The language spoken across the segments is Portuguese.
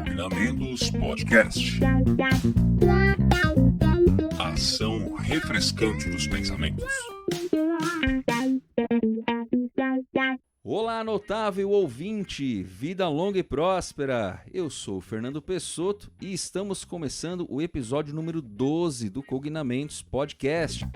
Combinamentos Podcast. Ação refrescante dos pensamentos. Olá, notável ouvinte, vida longa e próspera. Eu sou o Fernando Pessotto e estamos começando o episódio número 12 do Cognamentos Podcast.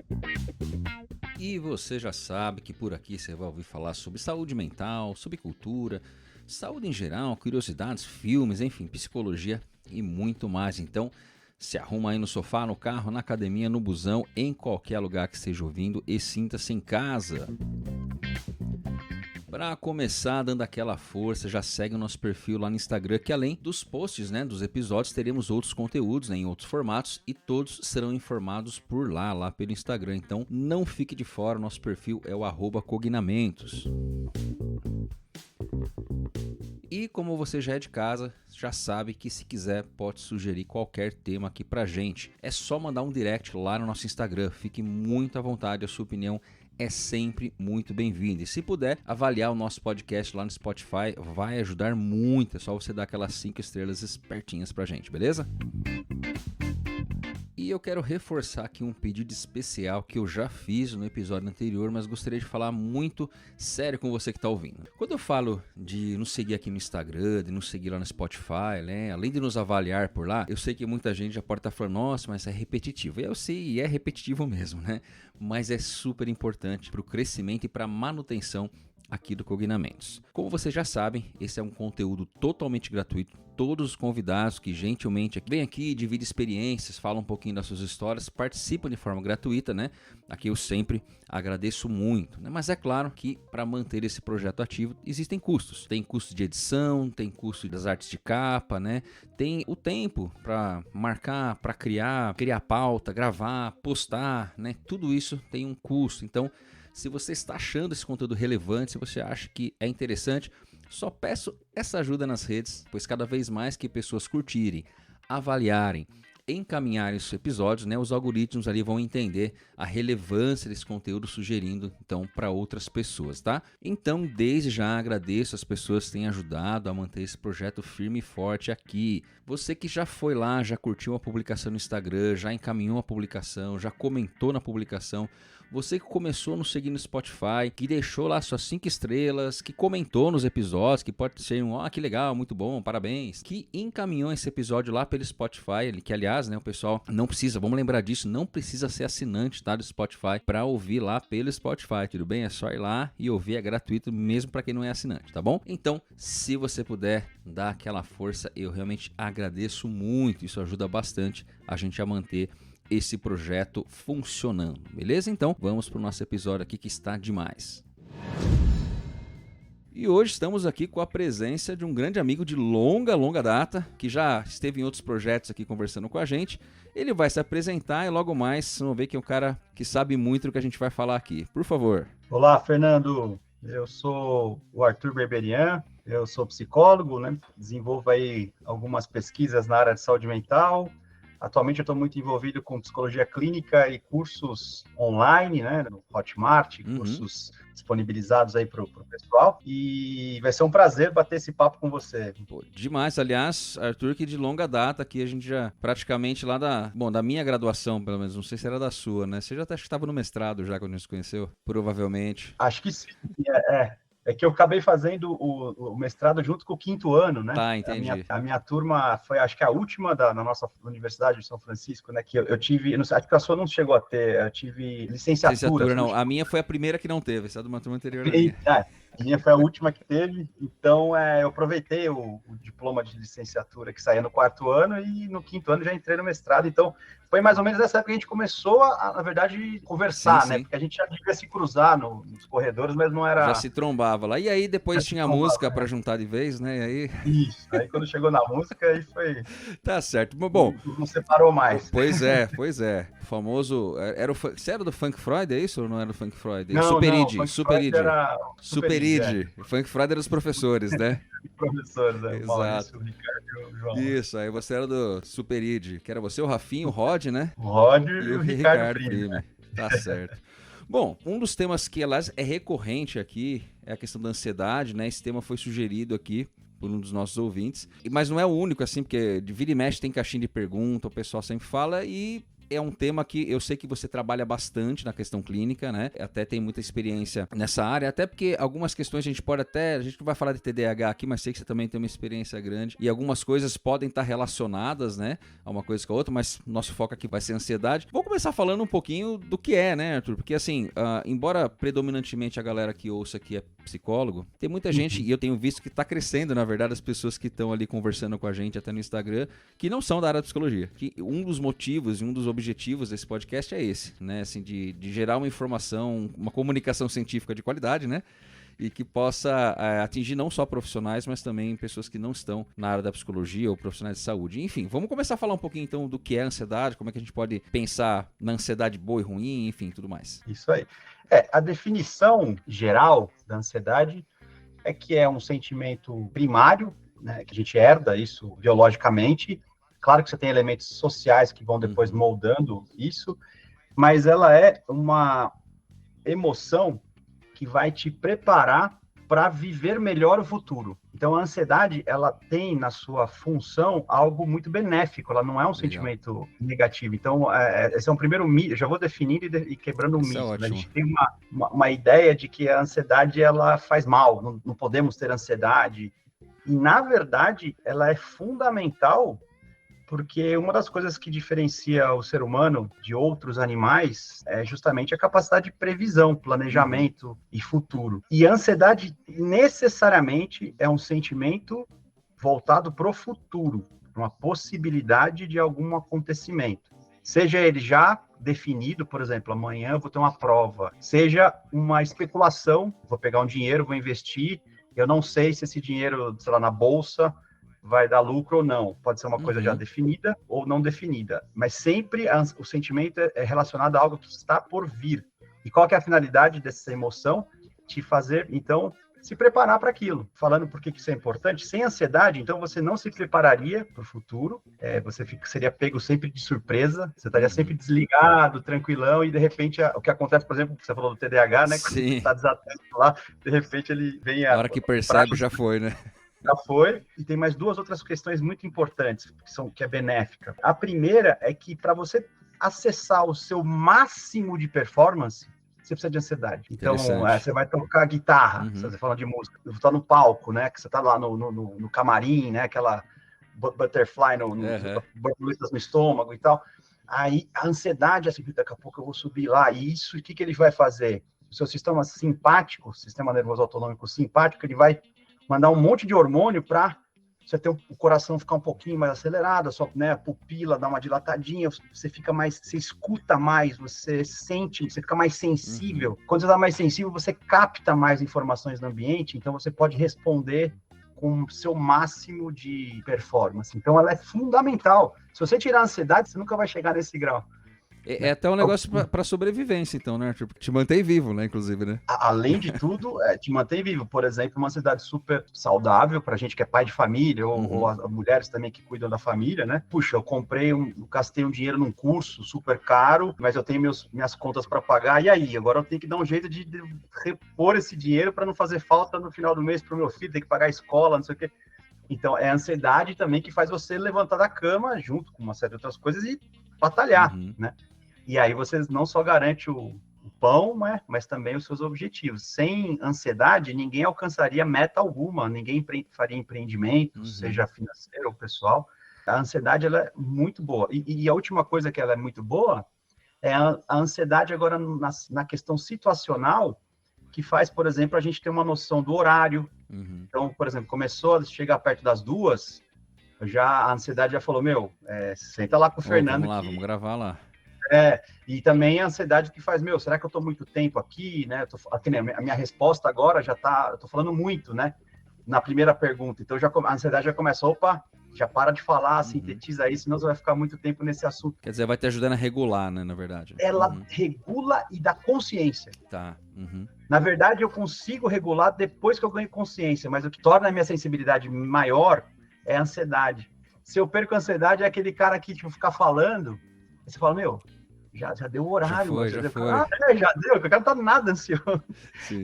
E você já sabe que por aqui você vai ouvir falar sobre saúde mental, sobre cultura, saúde em geral, curiosidades, filmes, enfim, psicologia e muito mais. Então, se arruma aí no sofá, no carro, na academia, no busão, em qualquer lugar que esteja ouvindo e sinta-se em casa. Para começar dando aquela força, já segue o nosso perfil lá no Instagram, que além dos posts, dos episódios, teremos outros conteúdos, em outros formatos, e todos serão informados por lá pelo Instagram. Então não fique de fora, o nosso perfil é o @cognamentos. E como você já é de casa, já sabe que se quiser pode sugerir qualquer tema aqui pra gente. É só mandar um direct lá no nosso Instagram, fique muito à vontade, a sua opinião é sempre muito bem-vindo. E se puder avaliar o nosso podcast lá no Spotify, vai ajudar muito. É só você dar aquelas 5 estrelas espertinhas pra gente, beleza? E eu quero reforçar aqui um pedido especial que eu já fiz no episódio anterior, mas gostaria de falar muito sério com você que está ouvindo. Quando eu falo de nos seguir aqui no Instagram, de nos seguir lá no Spotify, além de nos avaliar por lá, eu sei que muita gente já pode estar falando, nossa, mas é repetitivo. E eu sei, e é repetitivo mesmo, Mas é super importante para o crescimento e para a manutenção aqui do Cognamentos. Como vocês já sabem, esse é um conteúdo totalmente gratuito. Todos os convidados que gentilmente vêm aqui, dividem experiências, falam um pouquinho das suas histórias, participam de forma gratuita, Aqui eu sempre agradeço muito, Mas é claro que para manter esse projeto ativo existem custos. Tem custo de edição, tem custo das artes de capa, Tem o tempo para marcar, para criar pauta, gravar, postar, Tudo isso tem um custo. Então, se você está achando esse conteúdo relevante, se você acha que é interessante, só peço essa ajuda nas redes, pois cada vez mais que pessoas curtirem, avaliarem, encaminharem esses episódios, os algoritmos ali vão entender a relevância desse conteúdo, sugerindo então para outras pessoas, tá? Então, desde já agradeço as pessoas que têm ajudado a manter esse projeto firme e forte aqui. Você que já foi lá, já curtiu uma publicação no Instagram, já encaminhou uma publicação, já comentou na publicação, você que começou a nos seguir no Spotify, que deixou lá suas 5 estrelas, que comentou nos episódios, que pode ser que legal, muito bom, parabéns, que encaminhou esse episódio lá pelo Spotify, que aliás, o pessoal não precisa, vamos lembrar disso, não precisa ser assinante, do Spotify para ouvir lá pelo Spotify, tudo bem? É só ir lá e ouvir, é gratuito mesmo para quem não é assinante, tá bom? Então, se você puder dar aquela força, eu realmente agradeço muito, isso ajuda bastante a gente a manter esse projeto funcionando, beleza? Então, vamos para o nosso episódio aqui que está demais. E hoje estamos aqui com a presença de um grande amigo de longa data, que já esteve em outros projetos aqui conversando com a gente. Ele vai se apresentar e logo mais vamos ver que é um cara que sabe muito do que a gente vai falar aqui. Por favor. Olá, Fernando. Eu sou o Arthur Berberian, eu sou psicólogo, Desenvolvo aí algumas pesquisas na área de saúde mental. Atualmente eu estou muito envolvido com psicologia clínica e cursos online, no Hotmart, cursos disponibilizados aí para o pessoal. E vai ser um prazer bater esse papo com você. Pô, demais. Aliás, Arthur, que de longa data aqui a gente já praticamente lá da minha graduação, pelo menos, não sei se era da sua, você já acho que estava no mestrado já quando a gente se conheceu? Provavelmente. Acho que sim, É que eu acabei fazendo o mestrado junto com o 5º ano, Tá, entendi. A minha na foi, acho que a última na nossa Universidade de São Francisco, que eu tive, não sei, acho que a sua não chegou a ter, eu tive licenciatura. Não, a minha foi a primeira que não teve, essa é de uma turma anterior. A minha foi a última que teve, então eu aproveitei o diploma de licenciatura que saía no 4º ano e no 5º ano já entrei no mestrado, então foi mais ou menos nessa época que a gente começou na verdade, conversar, sim. Porque a gente já devia se cruzar nos corredores, mas não era... Já se trombava lá, e aí depois tinha música para juntar de vez, E aí... Isso, aí quando chegou na música, aí foi... Tá certo, bom... Não separou mais. Pois é, o famoso... Você era do Funk Freud, é isso? Ou não era do Funk Freud? Não, Superid. Superid. Funk Freud era dos professores, Professores, Exato. Maurício, o Ricardo e o João. Isso, aí você era do Superid, que era você, o Rafinho, o Rod, O Rod e o Ricardo Prime. Tá certo. Bom, um dos temas que, aliás, é recorrente aqui é a questão da ansiedade, né? Esse tema foi sugerido aqui por um dos nossos ouvintes, mas não é o único, assim, porque de vira e mexe tem caixinha de pergunta, o pessoal sempre fala e... É um tema que eu sei que você trabalha bastante na questão clínica, né? Até tem muita experiência nessa área, até porque algumas questões a gente não vai falar de TDAH aqui, mas sei que você também tem uma experiência grande e algumas coisas podem estar relacionadas, né? A uma coisa com a outra, mas nosso foco aqui vai ser ansiedade. Vou começar falando um pouquinho do que é, né, Arthur? Porque assim, embora predominantemente a galera que ouça aqui é psicólogo, tem muita gente, e eu tenho visto que está crescendo, na verdade, as pessoas que estão ali conversando com a gente até no Instagram, que não são da área da psicologia. Que um dos motivos e um dos objetivos desse podcast é esse, né? Assim, de gerar uma informação, uma comunicação científica de qualidade, né? E que possa atingir não só profissionais, mas também pessoas que não estão na área da psicologia ou profissionais de saúde. Enfim, vamos começar a falar um pouquinho então do que é ansiedade, como é que a gente pode pensar na ansiedade boa e ruim, enfim, tudo mais. Isso aí. A definição geral da ansiedade é que é um sentimento primário, né, que a gente herda isso biologicamente. Claro que você tem elementos sociais que vão depois moldando isso, mas ela é uma emoção que vai te preparar para viver melhor o futuro. Então, a ansiedade, ela tem na sua função algo muito benéfico, ela não é um sentimento negativo. Então, esse é um primeiro mito, eu já vou definindo e quebrando um mito. Né? A gente tem uma ideia de que a ansiedade, ela faz mal, não podemos ter ansiedade. E, na verdade, ela é fundamental, porque uma das coisas que diferencia o ser humano de outros animais é justamente a capacidade de previsão, planejamento e futuro. E a ansiedade necessariamente é um sentimento voltado para o futuro, uma possibilidade de algum acontecimento. Seja ele já definido, por exemplo, amanhã eu vou ter uma prova, seja uma especulação, vou pegar um dinheiro, vou investir, eu não sei se esse dinheiro, sei lá, na bolsa vai dar lucro ou não. Pode ser uma coisa já definida ou não definida. Mas sempre o sentimento é relacionado a algo que está por vir. E qual que é a finalidade dessa emoção? Te fazer, então, se preparar para aquilo. Falando por que isso é importante, sem ansiedade, então você não se prepararia para o futuro, você seria pego sempre de surpresa, você estaria sempre desligado, tranquilão, e de repente, o que acontece, por exemplo, que você falou do TDAH, né? Quando você está desatento lá, de repente ele vem... A hora que percebe, já foi, né? Já foi, e tem mais duas outras questões muito importantes, que é benéfica. A primeira é que para você acessar o seu máximo de performance, você precisa de ansiedade. Então, você vai tocar guitarra, você fala de música, você está no palco, né, que você está lá no camarim, né, aquela butterfly, borboletas no estômago e tal. Aí, a ansiedade, assim, daqui a pouco eu vou subir lá, e isso, o que ele vai fazer? O seu sistema simpático, sistema nervoso autonômico simpático, ele vai mandar um monte de hormônio para você ter o coração ficar um pouquinho mais acelerado, a sua, né, a pupila dá uma dilatadinha, você fica mais, você escuta mais, você sente, você fica mais sensível. Quando você está mais sensível, você capta mais informações no ambiente, então você pode responder com o seu máximo de performance. Então, ela é fundamental. Se você tirar a ansiedade, você nunca vai chegar nesse grau. É até um negócio para sobrevivência, então, né, Arthur? Te mantém vivo, né, inclusive, né? Além de tudo, te mantém vivo. Por exemplo, uma ansiedade super saudável para a gente que é pai de família, ou as mulheres também que cuidam da família, né? Puxa, eu gastei um dinheiro num curso super caro, mas eu tenho minhas contas para pagar, e aí? Agora eu tenho que dar um jeito de repor esse dinheiro para não fazer falta no final do mês para o meu filho, tem que pagar a escola, não sei o quê. Então, é a ansiedade também que faz você levantar da cama, junto com uma série de outras coisas, e batalhar, né? E aí você não só garante o pão, né, mas também os seus objetivos. Sem ansiedade, ninguém alcançaria meta alguma, ninguém faria empreendimento, seja financeiro ou pessoal. A ansiedade, ela é muito boa. E a última coisa que ela é muito boa é a ansiedade agora na questão situacional, que faz, por exemplo, a gente ter uma noção do horário. Então, por exemplo, começou a chegar perto das 2, a ansiedade já falou, senta lá com o Fernando. Vamos gravar lá. E também a ansiedade que faz, será que eu estou muito tempo aqui, né? A minha resposta agora eu estou falando muito, né? Na primeira pergunta. Então, a ansiedade já começa, já para de falar, sintetiza aí, senão você vai ficar muito tempo nesse assunto. Quer dizer, vai te ajudando a regular, né, na verdade. Ela regula e dá consciência. Tá. Na verdade, eu consigo regular depois que eu ganho consciência, mas o que torna a minha sensibilidade maior é a ansiedade. Se eu perco a ansiedade, é aquele cara que, ficar falando, e você fala, já deu o horário. Já foi. Já deu, o cara tá nada ansioso.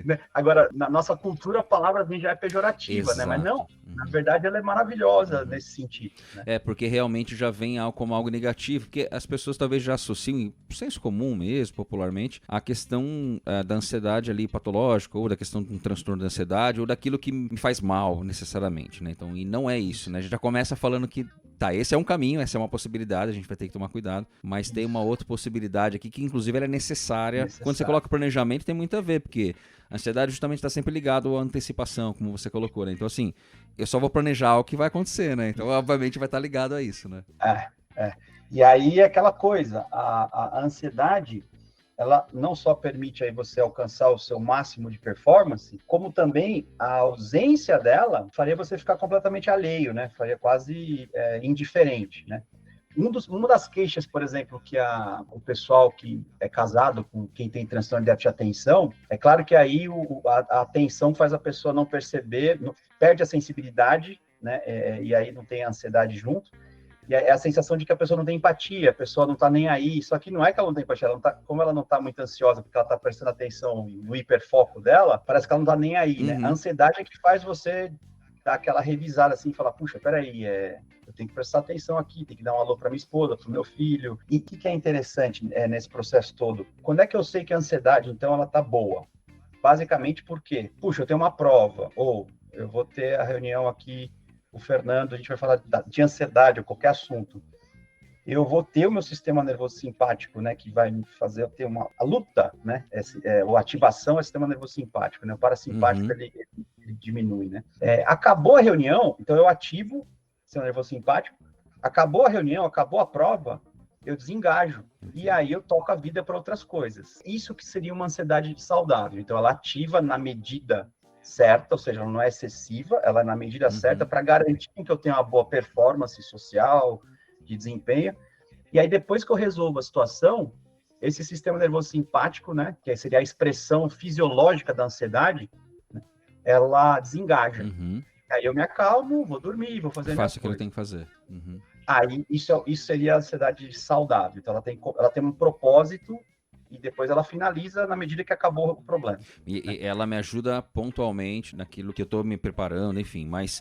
Né? Agora, na nossa cultura, a palavra já é pejorativa, né? Mas não, na verdade, ela é maravilhosa nesse sentido. Né? Porque realmente já vem como algo negativo, porque as pessoas talvez já associem, senso comum mesmo, popularmente, a questão da ansiedade ali patológica, ou da questão de um transtorno de ansiedade, ou daquilo que me faz mal, necessariamente, né? Então, e não é isso, né? A gente já começa falando que tá, esse é um caminho, essa é uma possibilidade, a gente vai ter que tomar cuidado, mas tem uma outra possibilidade aqui que inclusive ela é necessária. Quando você coloca planejamento tem muito a ver, porque a ansiedade justamente está sempre ligado à antecipação, como você colocou, né? Então assim, eu só vou planejar o que vai acontecer, né? Então obviamente vai estar ligado a isso, né? E aí é aquela coisa, a ansiedade, ela não só permite aí você alcançar o seu máximo de performance, como também a ausência dela faria você ficar completamente alheio, né? Faria quase indiferente, né? Uma das queixas, por exemplo, que o pessoal que é casado com quem tem transtorno de déficit de atenção, é claro que aí a atenção faz a pessoa não perceber, perde a sensibilidade, né? E aí não tem a ansiedade junto. E é a sensação de que a pessoa não tem empatia, a pessoa não está nem aí. Só que não é que ela não tem empatia, como ela não está muito ansiosa, porque ela está prestando atenção no hiperfoco dela, parece que ela não está nem aí, né? A ansiedade é que faz você dar aquela revisada assim, e falar, puxa, peraí, eu tenho que prestar atenção aqui, tem que dar um alô para minha esposa, para o meu filho. E o que é interessante nesse processo todo? Quando é que eu sei que a ansiedade, então, ela está boa? Basicamente porque, puxa, eu tenho uma prova, ou eu vou ter a reunião aqui, o Fernando, a gente vai falar de ansiedade ou qualquer assunto. Eu vou ter o meu sistema nervoso simpático, né, que vai me fazer eu ter a luta, né, ou ativação é o sistema nervoso simpático, né, o parasimpático ele diminui, né. Acabou a reunião, então eu ativo o sistema nervoso simpático, acabou a reunião, acabou a prova, eu desengajo, e aí eu toco a vida para outras coisas. Isso que seria uma ansiedade saudável, então ela ativa na medida certa, ou seja, ela não é excessiva, ela é na medida certa para garantir que eu tenha uma boa performance social, de desempenho, e aí depois que eu resolvo a situação, esse sistema nervoso simpático, né, que seria a expressão fisiológica da ansiedade, né, ela desengaja. Aí eu me acalmo, vou dormir, vou fazer faço o que eu tenho que fazer. Aí isso seria a ansiedade saudável, então ela tem um propósito, e depois ela finaliza na medida que acabou o problema. E ela me ajuda pontualmente naquilo que eu estou me preparando, enfim, mas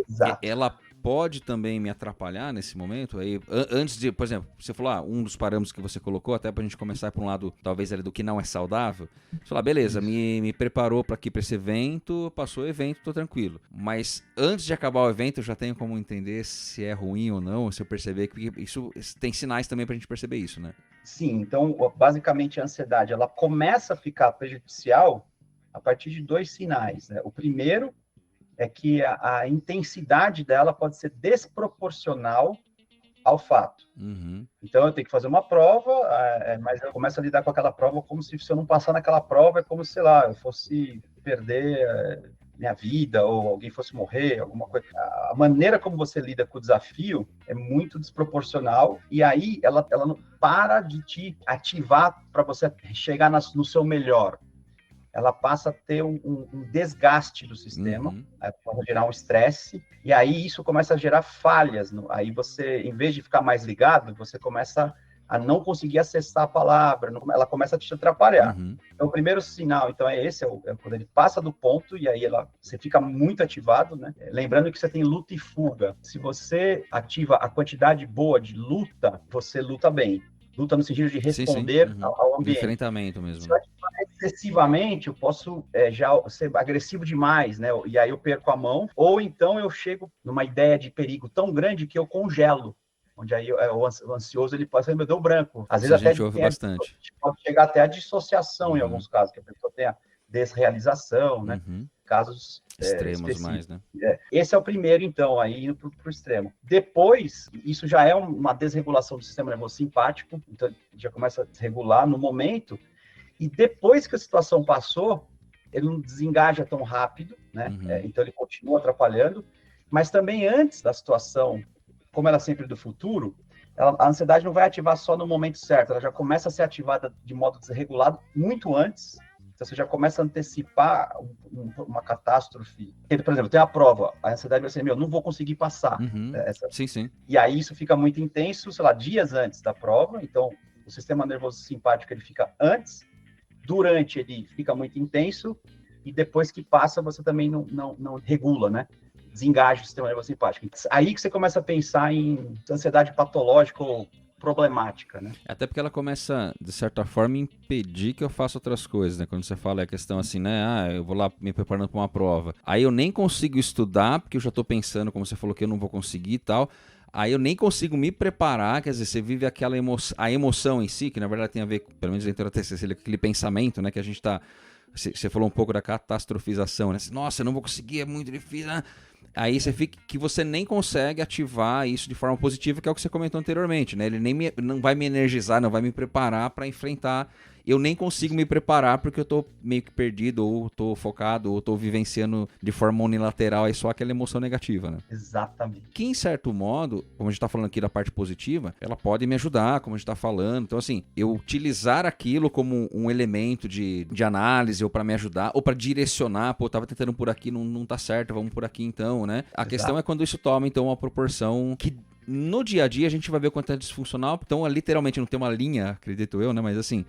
Exato. Ela pode também me atrapalhar nesse momento? Aí, antes de, por exemplo, você falou, um dos parâmetros que você colocou, até pra gente começar por um lado, talvez, ali do que não é saudável, você falou, beleza, me preparou para esse evento, passou o evento, tô tranquilo. Mas antes de acabar o evento, eu já tenho como entender se é ruim ou não, se eu perceber que isso tem sinais também pra gente perceber isso, né? Sim, então, basicamente, a ansiedade, ela começa a ficar prejudicial a partir de 2 sinais, né? O primeiro é que a intensidade dela pode ser desproporcional ao fato. Então, eu tenho que fazer uma prova, mas eu começo a lidar com aquela prova como se eu não passar naquela prova, é como, sei lá, eu fosse perder minha vida, ou alguém fosse morrer, alguma coisa. A maneira como você lida com o desafio é muito desproporcional, e aí ela não para de te ativar para você chegar no seu melhor. Ela passa a ter um desgaste do sistema, pode gerar um estresse, e aí isso começa a gerar falhas. Aí você, em vez de ficar mais ligado, você começa a não conseguir acessar a palavra, ela começa a te atrapalhar. Então, o primeiro sinal, então, quando ele passa do ponto, e aí você fica muito ativado, né? Lembrando que você tem luta e fuga. Se você ativa a quantidade boa de luta, você luta bem. Luta no sentido de responder ao ambiente. De enfrentamento mesmo. Se eu ativar excessivamente, eu posso já ser agressivo demais, né? E aí eu perco a mão, ou então eu chego numa ideia de perigo tão grande que eu congelo. Onde aí o ansioso, ele pode ser, meu Deus, branco. Às vezes até a gente ouve bastante. Pode chegar até a dissociação em alguns casos, que a pessoa tem a desrealização, né? Casos extremos mais, né? Esse é o primeiro, então, aí indo para o extremo. Depois, isso já é uma desregulação do sistema nervoso simpático, então já começa a desregular no momento, e depois que a situação passou, ele não desengaja tão rápido, né? Então ele continua atrapalhando, mas também antes da situação, como ela é sempre do futuro, a ansiedade não vai ativar só no momento certo, ela já começa a ser ativada de modo desregulado muito antes. Então, você já começa a antecipar uma catástrofe. Por exemplo, tem a prova, a ansiedade vai ser, não vou conseguir passar. Sim. E aí isso fica muito intenso, sei lá, dias antes da prova. Então, o sistema nervoso simpático ele fica antes, durante ele fica muito intenso, e depois que passa você também não regula, né? Desengaja o sistema nervoso simpático. Aí que você começa a pensar em ansiedade patológica ou problemática, né? Até porque ela começa, de certa forma, a impedir que eu faça outras coisas, né? Quando você fala a questão assim, né? Eu vou lá me preparando para uma prova. Aí eu nem consigo estudar, porque eu já tô pensando, como você falou, que eu não vou conseguir e tal. Aí eu nem consigo me preparar, quer dizer, você vive aquela a emoção em si, que na verdade tem a ver, pelo menos dentro da TCC, aquele pensamento, né? Que a gente tá... Você falou um pouco da catastrofização, né? Nossa, eu não vou conseguir, é muito difícil, né? Aí você fica que você nem consegue ativar isso de forma positiva, que é o que você comentou anteriormente, né? Ele não vai me energizar, não vai me preparar para enfrentar. Eu nem consigo me preparar porque eu tô meio que perdido, ou tô focado, ou tô vivenciando de forma unilateral aí só aquela emoção negativa, né? Exatamente. Que, em certo modo, como a gente tá falando aqui da parte positiva, ela pode me ajudar, como a gente tá falando. Então, assim, eu utilizar aquilo como um elemento de análise, ou para me ajudar, ou para direcionar, pô, eu tava tentando por aqui, não tá certo, vamos por aqui então, né? A questão é quando isso toma, então, uma proporção que no dia a dia a gente vai ver o quanto é disfuncional. Então, literalmente não tem uma linha, acredito eu, né? Mas, assim,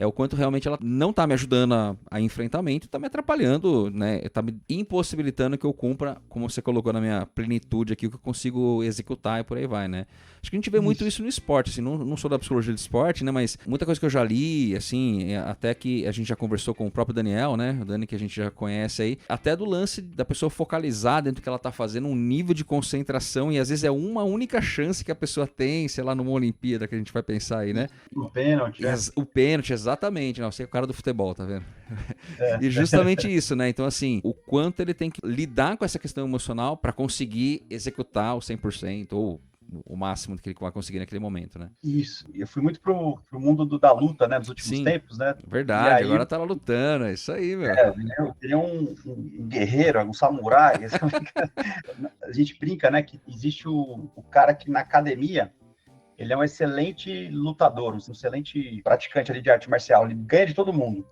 é o quanto realmente ela não tá me ajudando a enfrentamento, tá me atrapalhando, né? Tá me impossibilitando que eu cumpra, como você colocou na minha plenitude aqui, o que eu consigo executar e por aí vai, né? Acho que a gente vê muito isso no esporte, assim, não sou da psicologia do esporte, né? Mas muita coisa que eu já li, assim, até que a gente já conversou com o próprio Daniel, né? O Dani que a gente já conhece aí, até do lance da pessoa focalizar dentro do que ela tá fazendo, um nível de concentração, e às vezes é uma única chance que a pessoa tem, sei lá, numa Olimpíada que a gente vai pensar aí, né? O pênalti. O pênalti, exatamente. Não, você é o cara do futebol, tá vendo? E justamente isso, né? Então, assim, o quanto ele tem que lidar com essa questão emocional para conseguir executar o 100% ou o máximo que ele vai conseguir naquele momento, né? Isso. Eu fui muito pro mundo da luta, né? Dos últimos tempos, né? Verdade, aí, agora tá lá lutando, é isso aí, meu. Ele é um guerreiro, um samurai. A gente brinca, né? Que existe o cara que na academia ele é um excelente lutador, um excelente praticante ali de arte marcial, ele ganha de todo mundo.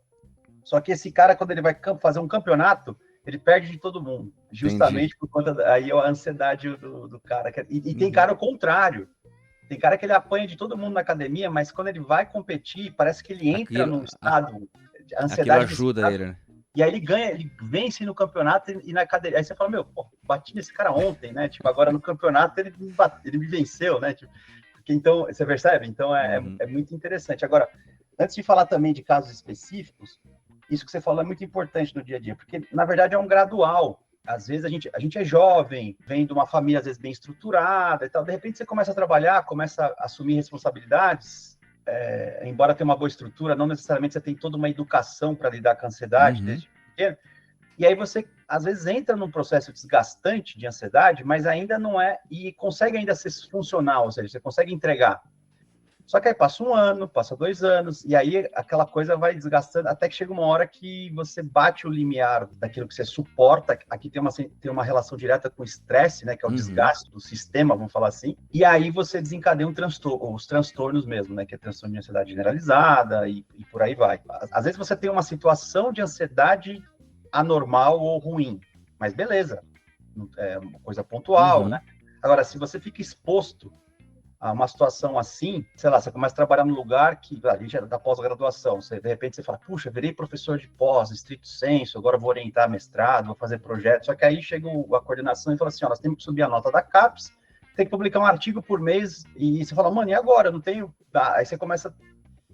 Só que esse cara, quando ele vai fazer um campeonato, ele perde de todo mundo, justamente por conta aí a ansiedade do cara. E tem cara ao contrário. Tem cara que ele apanha de todo mundo na academia, mas quando ele vai competir, parece que ele entra num estado de ansiedade. Aquilo ajuda ele, né? E aí ele ganha, ele vence no campeonato e na academia. Aí você fala, pô, bati nesse cara ontem, né? Tipo, agora no campeonato ele me venceu, né? Tipo, então, você percebe? Então, é muito interessante. Agora, antes de falar também de casos específicos, isso que você falou é muito importante no dia a dia, porque, na verdade, é um gradual. Às vezes, a gente é jovem, vem de uma família, às vezes, bem estruturada e tal. De repente, você começa a trabalhar, começa a assumir responsabilidades, embora tenha uma boa estrutura, não necessariamente você tem toda uma educação para lidar com a ansiedade desde pequeno. E aí você, às vezes, entra num processo desgastante de ansiedade, mas ainda não é, e consegue ainda ser funcional, ou seja, você consegue entregar. Só que aí passa 1 ano, passa 2 anos, e aí aquela coisa vai desgastando, até que chega uma hora que você bate o limiar daquilo que você suporta. Aqui tem uma relação direta com o estresse, né, que é o desgaste do sistema, vamos falar assim, e aí você desencadeia os transtornos mesmo, né, que é transtorno de ansiedade generalizada, e por aí vai. Às vezes você tem uma situação de ansiedade anormal ou ruim, mas beleza, é uma coisa pontual, né? Agora, se você fica exposto a uma situação assim, sei lá, você começa a trabalhar num lugar que a gente é da pós-graduação, de repente você fala, puxa, virei professor de pós, estrito senso, agora vou orientar mestrado, vou fazer projeto, só que aí chega a coordenação e fala assim, ó, nós temos que subir a nota da CAPES, tem que publicar um artigo por mês, e você fala, mano, e agora? Eu não tenho... Aí você começa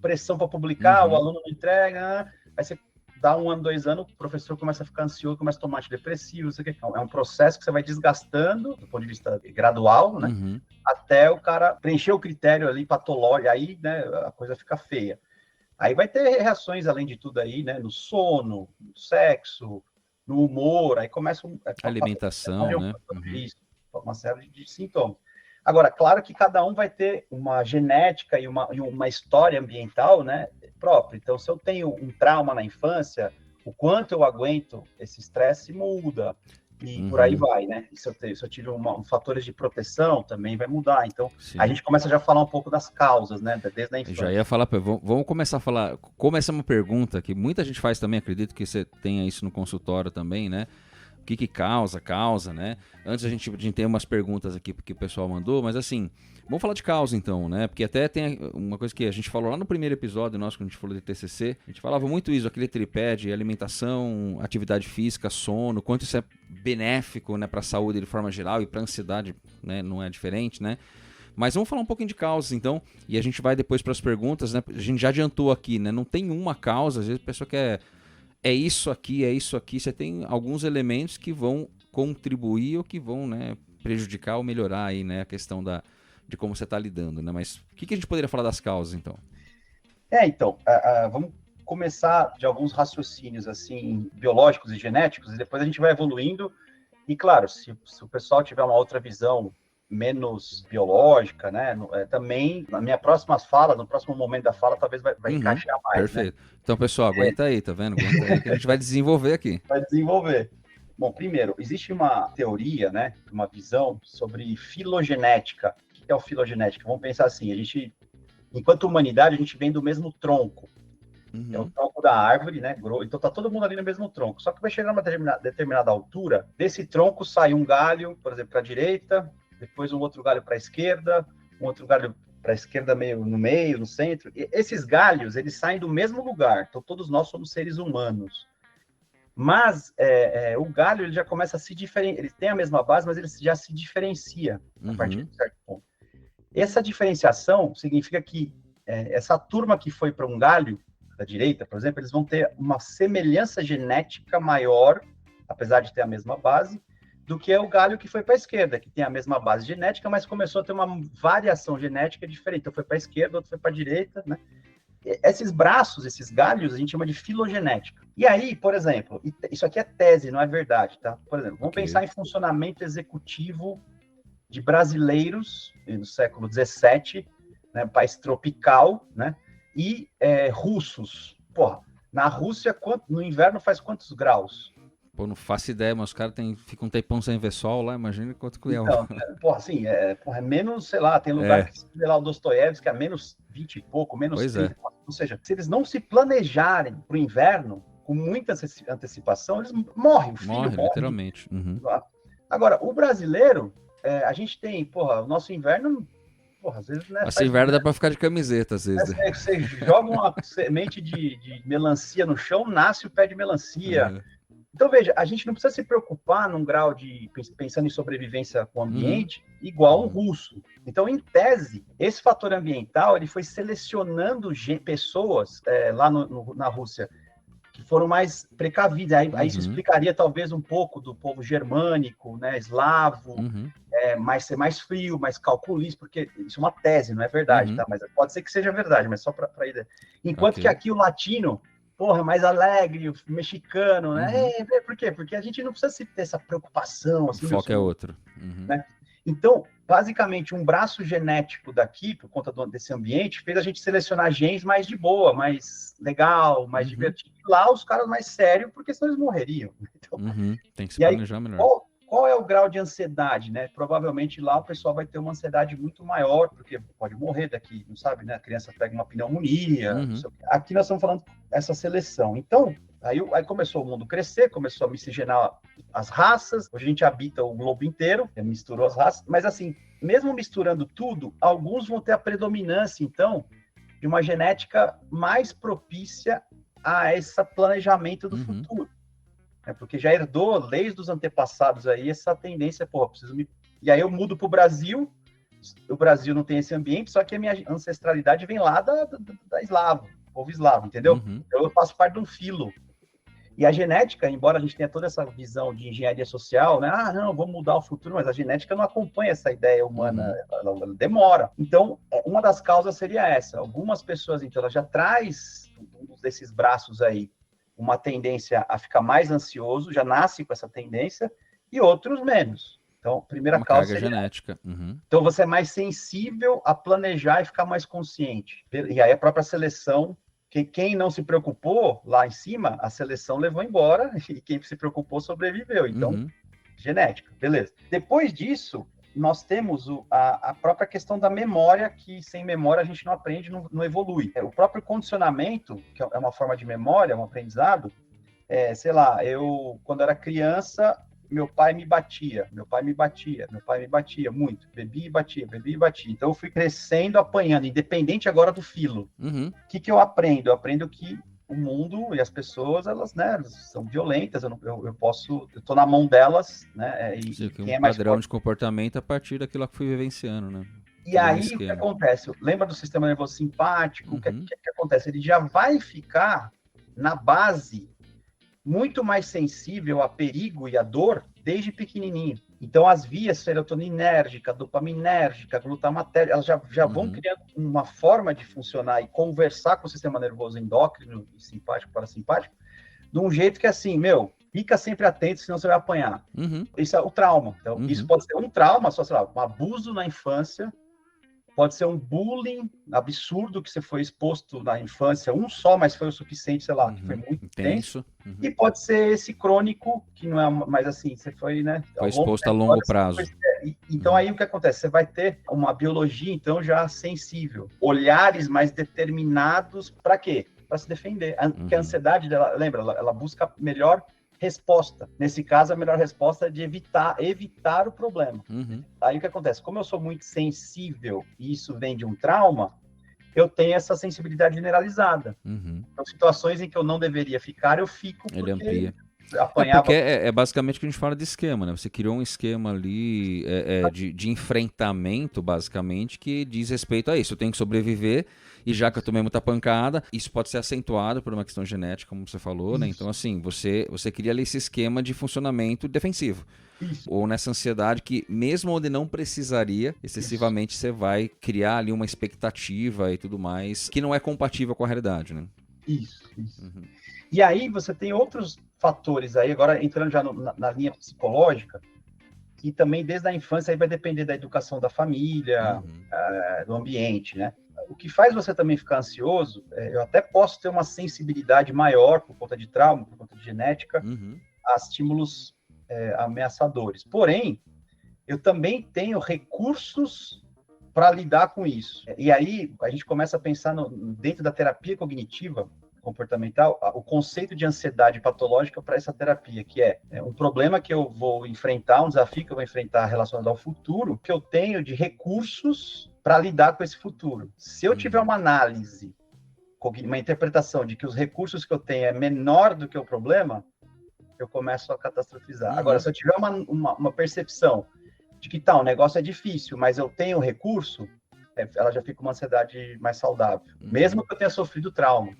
pressão para publicar, o aluno não entrega, aí você dá 1 ano, 2 anos, o professor começa a ficar ansioso, começa a tomar antidepressivo, isso aqui. É um processo que você vai desgastando, do ponto de vista gradual, né? Até o cara preencher o critério ali patológico, aí, né, a coisa fica feia. Aí vai ter reações, além de tudo aí, né, no sono, no sexo, no humor, aí começa... alimentação, né? Isso, uma série de sintomas. Agora, claro que cada um vai ter uma genética e uma história ambiental, né, própria. Então, se eu tenho um trauma na infância, o quanto eu aguento esse estresse muda. E por aí vai, né? E se eu tive fatores de proteção, também vai mudar. Então, a gente começa já a falar um pouco das causas, né? Desde a infância. Já ia falar, vamos começar a falar. Como essa é uma pergunta que muita gente faz também, acredito que você tenha isso no consultório também, né? o que causa, né? Antes a gente tem umas perguntas aqui que o pessoal mandou, mas assim, vamos falar de causa então, né? Porque até tem uma coisa que a gente falou lá no primeiro episódio nosso, quando a gente falou de TCC, a gente falava muito isso, aquele tripé de alimentação, atividade física, sono, quanto isso é benéfico, né, para a saúde de forma geral e para a ansiedade, né, não é diferente, né? Mas vamos falar um pouquinho de causas, então, e a gente vai depois para as perguntas, né? A gente já adiantou aqui, né? Não tem uma causa, às vezes a pessoa quer é isso aqui, você tem alguns elementos que vão contribuir ou que vão, né, prejudicar ou melhorar aí, né, a questão de como você está lidando, né? Mas o que a gente poderia falar das causas, então? Então, vamos começar de alguns raciocínios, assim, biológicos e genéticos, e depois a gente vai evoluindo, e claro, se o pessoal tiver uma outra visão menos biológica, né? Também, na minha próxima fala, no próximo momento da fala, talvez vai encaixar mais. Perfeito. Né? Então, pessoal, aguenta aí, tá vendo? Aguenta aí que a gente vai desenvolver aqui. Vai desenvolver. Bom, primeiro, existe uma teoria, né? Uma visão sobre filogenética. O que é o filogenética? Vamos pensar assim, enquanto humanidade, a gente vem do mesmo tronco. É o tronco da árvore, né? Então tá todo mundo ali no mesmo tronco. Só que vai chegar a uma determinada altura, desse tronco sai um galho, por exemplo, para a direita, depois um outro galho para a esquerda, um outro galho para a esquerda meio no meio, no centro. E esses galhos, eles saem do mesmo lugar. Então, todos nós somos seres humanos. Mas o galho, ele já começa a se diferenciar. Ele tem a mesma base, mas ele já se diferencia a partir de um certo ponto. Essa diferenciação significa que essa turma que foi para um galho, da direita, por exemplo, eles vão ter uma semelhança genética maior, apesar de ter a mesma base, do que o galho que foi para a esquerda, que tem a mesma base genética, mas começou a ter uma variação genética diferente. Então, foi para a esquerda, outro foi para a direita, né? Esses braços, esses galhos, a gente chama de filogenética. E aí, por exemplo, isso aqui é tese, não é verdade, tá? Por exemplo, vamos pensar em funcionamento executivo de brasileiros no século XVII, né, país tropical, né? E russos. Porra, na Rússia, no inverno faz quantos graus? Pô, não faço ideia, mas os caras ficam um tempão sem ver sol lá, imagina quanto que é. Então, porra, assim, é menos, sei lá, tem lugar que se vê lá o Dostoiévski, que é menos 20 e pouco, menos 30. Ou seja, se eles não se planejarem para o inverno, com muita antecipação, eles morrem, o filho morre. Literalmente. Agora, o brasileiro, a gente tem, o nosso inverno, às vezes, né? Esse inverno dá para ficar de camiseta, às vezes. Você joga uma semente de melancia no chão, nasce o pé de melancia. Então, veja, a gente não precisa se preocupar num grau de, pensando em sobrevivência com o ambiente, igual um russo. Então, em tese, esse fator ambiental, ele foi selecionando pessoas lá na Rússia, que foram mais precavidas. Aí isso explicaria, talvez, um pouco do povo germânico, né, eslavo, ser mais frio, mais calculista, porque isso é uma tese, não é verdade, tá? Mas pode ser que seja verdade, mas só para ideia. Enquanto que aqui o latino... mais alegre, o mexicano, né? Por quê? Porque a gente não precisa ter essa preocupação. Assim, o foco é outro. Né? Então, basicamente, um braço genético daqui, por conta desse ambiente, fez a gente selecionar genes mais de boa, mais legal, mais divertido. Lá, os caras mais sérios, porque senão eles morreriam. Então, tem que se planejar melhor. Qual é o grau de ansiedade, né? Provavelmente lá o pessoal vai ter uma ansiedade muito maior, porque pode morrer daqui, não sabe, né? A criança pega uma pneumonia. Aqui nós estamos falando essa seleção. Então, aí começou o mundo crescer, começou a miscigenar as raças. Hoje a gente habita o globo inteiro, misturou as raças. Mas assim, mesmo misturando tudo, alguns vão ter a predominância, então, de uma genética mais propícia a esse planejamento do futuro. Porque já herdou, desde os antepassados aí, essa tendência, E aí eu mudo para o Brasil não tem esse ambiente, só que a minha ancestralidade vem lá da eslavo, povo eslavo, entendeu? Então eu faço parte de um filo. E a genética, embora a gente tenha toda essa visão de engenharia social, né? Não, vamos mudar o futuro, mas a genética não acompanha essa ideia humana, ela demora. Então, uma das causas seria essa. Algumas pessoas, então, ela já traz um desses braços aí, uma tendência a ficar mais ansioso, já nasce com essa tendência, e outros menos. Então, primeira causa seria genética. Então, você é mais sensível a planejar e ficar mais consciente. E aí a própria seleção, quem não se preocupou lá em cima, a seleção levou embora, e quem se preocupou sobreviveu. Então, genética, beleza. Depois disso, nós temos a própria questão da memória, que sem memória a gente não aprende, não evolui. O próprio condicionamento, que é uma forma de memória, um aprendizado, sei lá, eu, quando era criança, meu pai me batia muito, bebia e batia. Então eu fui crescendo, apanhando, independente agora do filo. Uhum. O que eu aprendo? Eu aprendo que o mundo e as pessoas, elas, né, elas são violentas, eu tô na mão delas, né, e Sim, quem um é mais padrão forte. de comportamento a partir daquilo que fui vivenciando, né? E aí, o que acontece? Lembra do sistema nervoso simpático? O que acontece? Ele já vai ficar na base muito mais sensível a perigo e a dor desde pequenininho. Então, as vias serotoninérgica, dopaminérgica, glutamatérgica, elas já vão criando uma forma de funcionar e conversar com o sistema nervoso endócrino, simpático, parasimpático, de um jeito que, assim, fica sempre atento, senão você vai apanhar. Isso é o trauma. Então, isso pode ser um trauma, só, sei lá, um abuso na infância, pode ser um bullying absurdo que você foi exposto na infância, um só, mas foi o suficiente, sei lá, que foi muito intenso. E pode ser esse crônico, que não é mais assim, você foi, né? Foi exposto a longo prazo. Então, aí o que acontece? Você vai ter uma biologia, então, já sensível. Olhares mais determinados, para quê? Para se defender. Porque a ansiedade dela, lembra, ela busca melhor resposta. Nesse caso, a melhor resposta é de evitar o problema. Aí o que acontece? Como eu sou muito sensível e isso vem de um trauma, eu tenho essa sensibilidade generalizada. Então, situações em que eu não deveria ficar, eu fico porque... Ele amplia. Apanhava... Porque é basicamente o que a gente fala de esquema, né? Você criou um esquema ali de enfrentamento, basicamente, que diz respeito a isso. Eu tenho que sobreviver, e já que eu tomei muita pancada, isso pode ser acentuado por uma questão genética, como você falou, né? Então, assim, você cria ali esse esquema de funcionamento defensivo. Ou nessa ansiedade que, mesmo onde não precisaria, excessivamente você vai criar ali uma expectativa e tudo mais, que não é compatível com a realidade, né? Isso. E aí você tem outros fatores aí, agora entrando já na linha psicológica, que também desde a infância aí vai depender da educação da família, do ambiente, né? O que faz você também ficar ansioso, eu até posso ter uma sensibilidade maior por conta de trauma, por conta de genética, a estímulos ameaçadores. Porém, eu também tenho recursos para lidar com isso. E aí a gente começa a pensar dentro da terapia cognitiva comportamental, o conceito de ansiedade patológica para essa terapia, que é um problema que eu vou enfrentar, um desafio que eu vou enfrentar relacionado ao futuro, que eu tenho de recursos para lidar com esse futuro. Se eu tiver uma análise, uma interpretação de que os recursos que eu tenho é menor do que o problema, eu começo a catastrofizar. Agora, se eu tiver uma percepção de que o negócio é difícil, mas eu tenho recurso, ela já fica uma ansiedade mais saudável, mesmo que eu tenha sofrido trauma.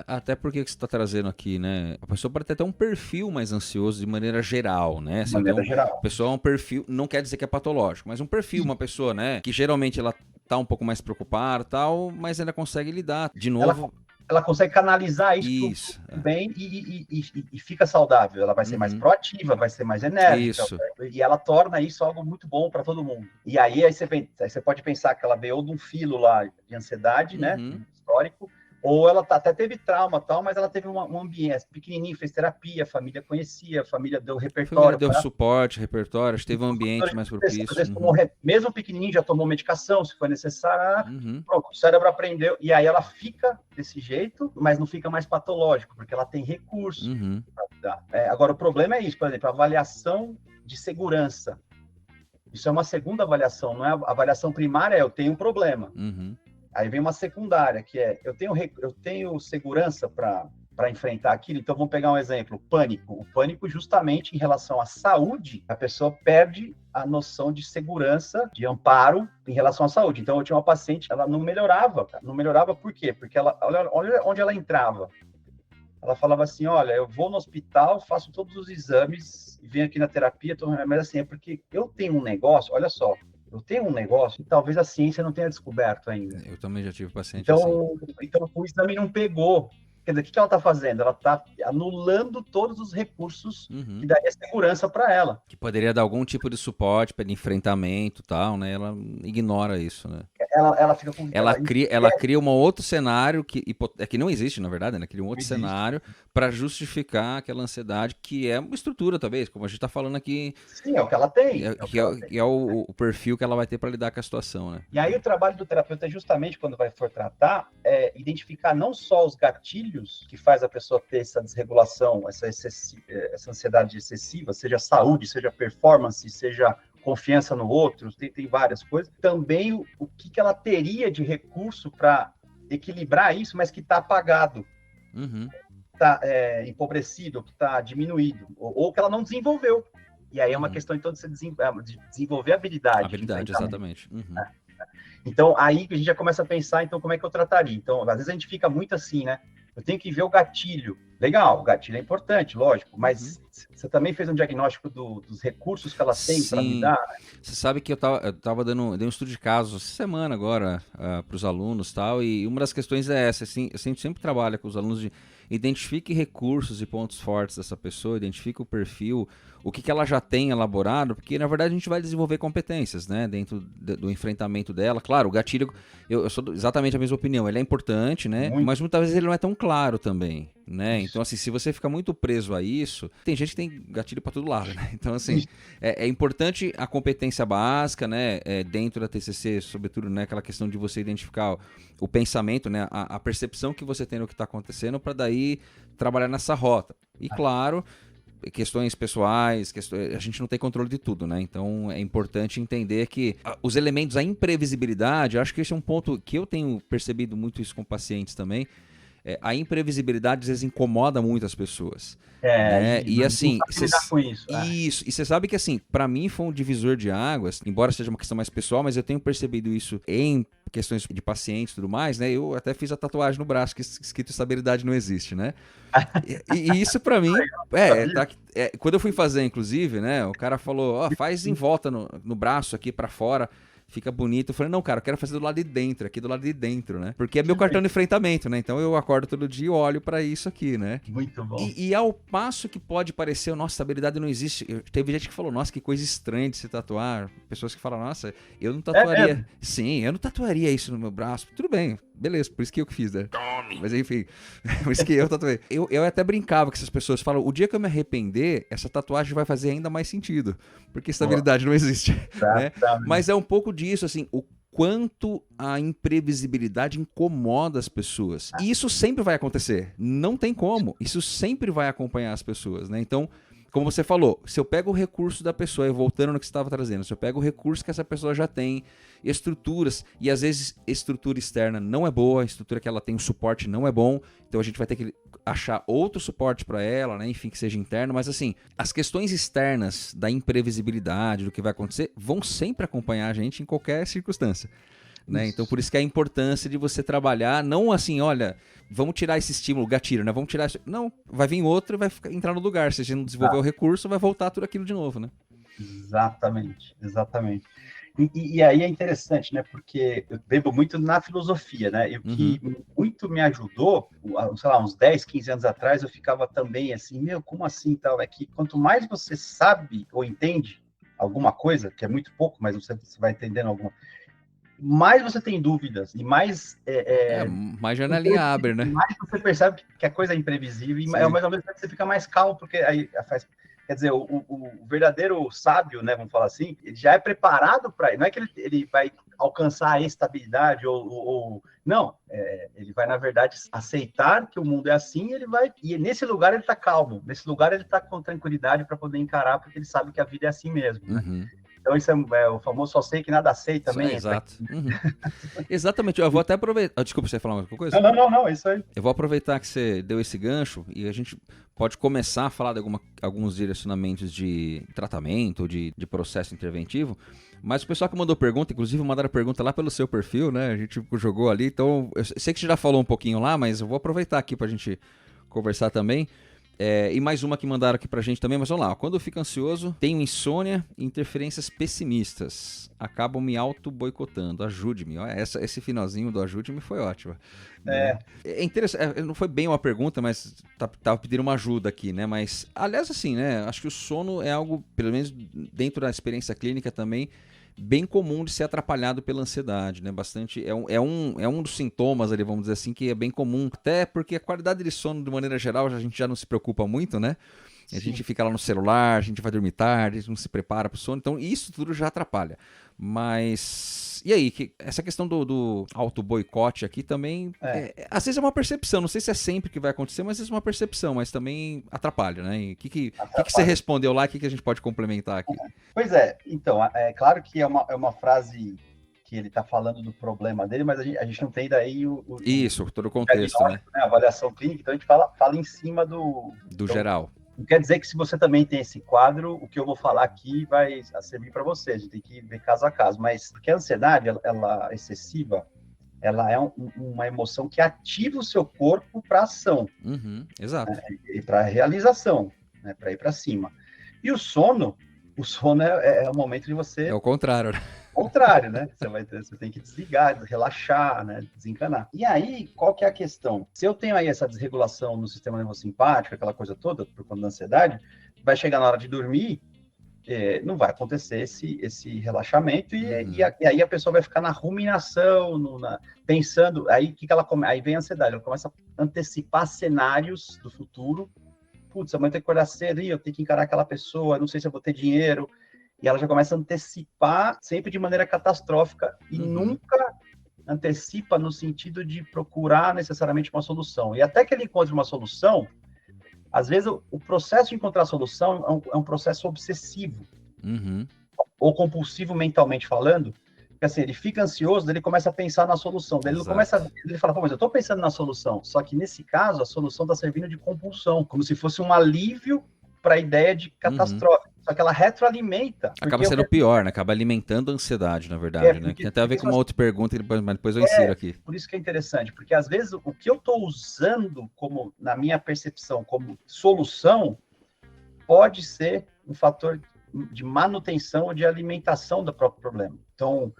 Até porque que você está trazendo aqui, né? A pessoa pode ter um perfil mais ansioso de maneira geral, né? De maneira geral. A pessoa é um perfil, não quer dizer que é patológico, mas um perfil, uma pessoa, né? Que geralmente ela tá um pouco mais preocupada, tal, mas ainda consegue lidar. De novo... Ela consegue canalizar isso bem e fica saudável. Ela vai ser mais proativa, vai ser mais enérgica. E ela torna isso algo muito bom para todo mundo. E aí você pode pensar que ela veio ou de um filo lá de ansiedade, né? Histórico, ou ela até teve trauma, tal, mas ela teve um ambiente pequenininho, fez terapia, a família conhecia, a família deu repertório. Deu suporte, repertório, teve um ambiente mais propício. Às vezes mesmo pequenininho, já tomou medicação, se for necessário. Pronto, o cérebro aprendeu. E aí ela fica desse jeito, mas não fica mais patológico, porque ela tem recurso para dar. Agora, o problema é isso, por exemplo, a avaliação de segurança. Isso é uma segunda avaliação, não é? A avaliação primária eu tenho um problema. Aí vem uma secundária, que eu tenho segurança para enfrentar aquilo. Então, vamos pegar um exemplo, o pânico. O pânico, justamente em relação à saúde, a pessoa perde a noção de segurança, de amparo em relação à saúde. Então, eu tinha uma paciente, ela não melhorava. Não melhorava por quê? Porque olha onde ela entrava. Ela falava assim, olha, eu vou no hospital, faço todos os exames, e venho aqui na terapia, mas assim, é porque eu tenho um negócio, olha só, eu tenho um negócio que talvez a ciência não tenha descoberto ainda. Eu também já tive paciente assim. Então o exame não pegou. Quer dizer, o que ela está fazendo? Ela está anulando todos os recursos que daria segurança para ela. Que poderia dar algum tipo de suporte para enfrentamento e tal, né? Ela ignora isso, né? ela fica com... Ela cria um outro cenário que não existe, na verdade, né? Cria um outro cenário para justificar aquela ansiedade que é uma estrutura, talvez, como a gente está falando aqui. Sim, é o que ela tem. Que é o perfil que ela vai ter para lidar com a situação, né? E aí o trabalho do terapeuta é justamente, quando for tratar, identificar não só os gatilhos que faz a pessoa ter essa desregulação, essa ansiedade excessiva, seja saúde, seja performance, seja confiança no outro, tem várias coisas. Também o que ela teria de recurso para equilibrar isso, mas que está apagado, está empobrecido, que está diminuído, ou que ela não desenvolveu. E aí é uma questão, então, de você desenvolver habilidade. Habilidade, exatamente. Então, aí a gente já começa a pensar, então, como é que eu trataria? Então, às vezes a gente fica muito assim, né? Eu tenho que ver o gatilho. Legal, o gatilho é importante, lógico, mas você também fez um diagnóstico dos recursos que ela tem para lidar? Você sabe que eu tava dei um estudo de caso essa semana agora para os alunos e tal, e uma das questões é essa, assim, a gente sempre trabalha com os alunos de identifique recursos e pontos fortes dessa pessoa, identifique o perfil, o que ela já tem elaborado, porque na verdade a gente vai desenvolver competências, né, dentro do enfrentamento dela. Claro, o gatilho, eu sou exatamente a mesma opinião, ele é importante, né, mas muitas vezes ele não é tão claro também, né, então assim, se você fica muito preso a isso, tem gente que tem gatilho para todo lado, né, então assim, é importante a competência básica, né, dentro da TCC, sobretudo, né, aquela questão de você identificar o pensamento, né, a percepção que você tem no que está acontecendo, para daí trabalhar nessa rota. E claro, questões pessoais, a gente não tem controle de tudo, né? Então é importante entender que os elementos, a imprevisibilidade, acho que esse é um ponto que eu tenho percebido muito isso com pacientes também. A imprevisibilidade às vezes incomoda muito as pessoas. E assim, isso. E você sabe que assim, para mim foi um divisor de águas, embora seja uma questão mais pessoal, mas eu tenho percebido isso em questões de pacientes e tudo mais, né? Eu até fiz a tatuagem no braço que escrito estabilidade não existe, né? E isso para mim, quando eu fui fazer, inclusive, né? O cara falou, faz em volta no braço aqui para fora. Fica bonito. Eu falei, não, cara, eu quero fazer do lado de dentro, aqui do lado de dentro, né? Porque é meu cartão de enfrentamento, né? Então eu acordo todo dia e olho pra isso aqui, né? Muito bom. E ao passo que pode parecer, nossa, estabilidade não existe. Teve gente que falou, nossa, que coisa estranha de se tatuar. Pessoas que falam, nossa, eu não tatuaria. Sim, eu não tatuaria isso no meu braço. Tudo bem, beleza, por isso que eu fiz, né? Mas enfim, por isso que eu tatuei. Eu até brincava com essas pessoas, falam, o dia que eu me arrepender, essa tatuagem vai fazer ainda mais sentido. Porque estabilidade não existe. Né? Mas é um pouco disso, assim, o quanto a imprevisibilidade incomoda as pessoas. E isso sempre vai acontecer. Não tem como. Isso sempre vai acompanhar as pessoas, né? Então, como você falou, se eu pego o recurso da pessoa, e voltando no que você estava trazendo, se eu pego o recurso que essa pessoa já tem, estruturas, e às vezes estrutura externa não é boa, a estrutura que ela tem, o suporte não é bom, então a gente vai ter que achar outro suporte para ela, né? Enfim, que seja interno, mas assim, as questões externas da imprevisibilidade, do que vai acontecer, vão sempre acompanhar a gente em qualquer circunstância. Né? Então, por isso que é a importância de você trabalhar, não assim, olha, vamos tirar esse estímulo, gatilho, né? Vamos tirar isso. Não, vai vir outro e vai entrar no lugar. Se a gente não desenvolver o recurso, vai voltar tudo aquilo de novo, né? Exatamente. E aí é interessante, né? Porque eu bebo muito na filosofia, né? E o que muito me ajudou, sei lá, uns 10, 15 anos atrás, eu ficava também assim, como assim tal? É que quanto mais você sabe ou entende alguma coisa, que é muito pouco, mas você vai entendendo alguma, mais você tem dúvidas e mais... mais janelinha abre, né? Mais você percebe que a coisa é imprevisível e ao mesmo tempo você fica mais calmo, porque aí faz... Quer dizer, o verdadeiro sábio, né, vamos falar assim, ele já é preparado para... Não é que ele vai alcançar a estabilidade não, ele vai, na verdade, aceitar que o mundo é assim, ele vai... E nesse lugar ele está calmo, nesse lugar ele está com tranquilidade para poder encarar, porque ele sabe que a vida é assim mesmo, né? Então, isso é o famoso só sei que nada sei também. Exato. Exatamente. Eu vou até aproveitar... Desculpa, você ia falar alguma coisa? Não, é isso aí. Eu vou aproveitar que você deu esse gancho e a gente pode começar a falar de alguns direcionamentos de tratamento, de processo interventivo, mas o pessoal que mandou pergunta, inclusive mandaram pergunta lá pelo seu perfil, né? A gente jogou ali, então eu sei que você já falou um pouquinho lá, mas eu vou aproveitar aqui pra gente conversar também. E mais uma que mandaram aqui pra gente também, mas vamos lá. Quando eu fico ansioso, tenho insônia e interferências pessimistas. Acabam me auto-boicotando. Ajude-me. Esse finalzinho do ajude-me foi ótimo. É interessante. Não foi bem uma pergunta, mas tava pedindo uma ajuda aqui, né? Mas, aliás, assim, né? Acho que o sono é algo, pelo menos dentro da experiência clínica também, bem comum de ser atrapalhado pela ansiedade, né? Bastante, é um dos sintomas ali, vamos dizer assim, que é bem comum, até porque a qualidade de sono, de maneira geral, a gente já não se preocupa muito, né? A gente fica lá no celular, a gente vai dormir tarde, a gente não se prepara para o sono, então isso tudo já atrapalha. Mas, e aí, essa questão do auto-boicote aqui também, às vezes é uma percepção, não sei se é sempre que vai acontecer, mas às vezes é uma percepção, mas também atrapalha, né? E o que você respondeu lá, o que a gente pode complementar aqui? Pois é, então, é claro que é uma frase que ele está falando do problema dele, mas a gente não tem daí Isso, todo o contexto, né? A avaliação clínica, então a gente fala em cima do geral. Não quer dizer que se você também tem esse quadro, o que eu vou falar aqui vai servir para você. A gente tem que ver caso a caso. Mas porque a ansiedade, ela excessiva, ela é uma emoção que ativa o seu corpo para ação. Exato. E para realização, né, para ir para cima. E o sono é o momento de você... É o contrário, né? Contrário, né? Você tem que desligar, relaxar, né? Desencanar. E aí, qual que é a questão? Se eu tenho aí essa desregulação no sistema nervoso simpático, aquela coisa toda, por conta da ansiedade, vai chegar na hora de dormir, não vai acontecer esse relaxamento, e aí a pessoa vai ficar na ruminação, pensando, aí aí vem a ansiedade, ela começa a antecipar cenários do futuro. Putz, amanhã eu tenho que acordar cedo, eu tenho que encarar aquela pessoa, não sei se eu vou ter dinheiro. E ela já começa a antecipar sempre de maneira catastrófica e nunca antecipa no sentido de procurar necessariamente uma solução. E até que ele encontre uma solução, às vezes o processo de encontrar a solução é um processo obsessivo ou compulsivo mentalmente falando, porque assim, ele fica ansioso, daí ele começa a pensar na solução, daí ele fala, pô, mas eu estou pensando na solução, só que nesse caso a solução está servindo de compulsão, como se fosse um alívio para a ideia de catastrófica. Só que ela retroalimenta. Acaba sendo pior, né? Acaba alimentando a ansiedade, na verdade, né? Tem até a ver com uma outra pergunta, mas depois eu insiro aqui. Por isso que é interessante, porque às vezes o que eu estou usando como, na minha percepção, como solução, pode ser um fator de manutenção ou de alimentação do próprio problema. Então,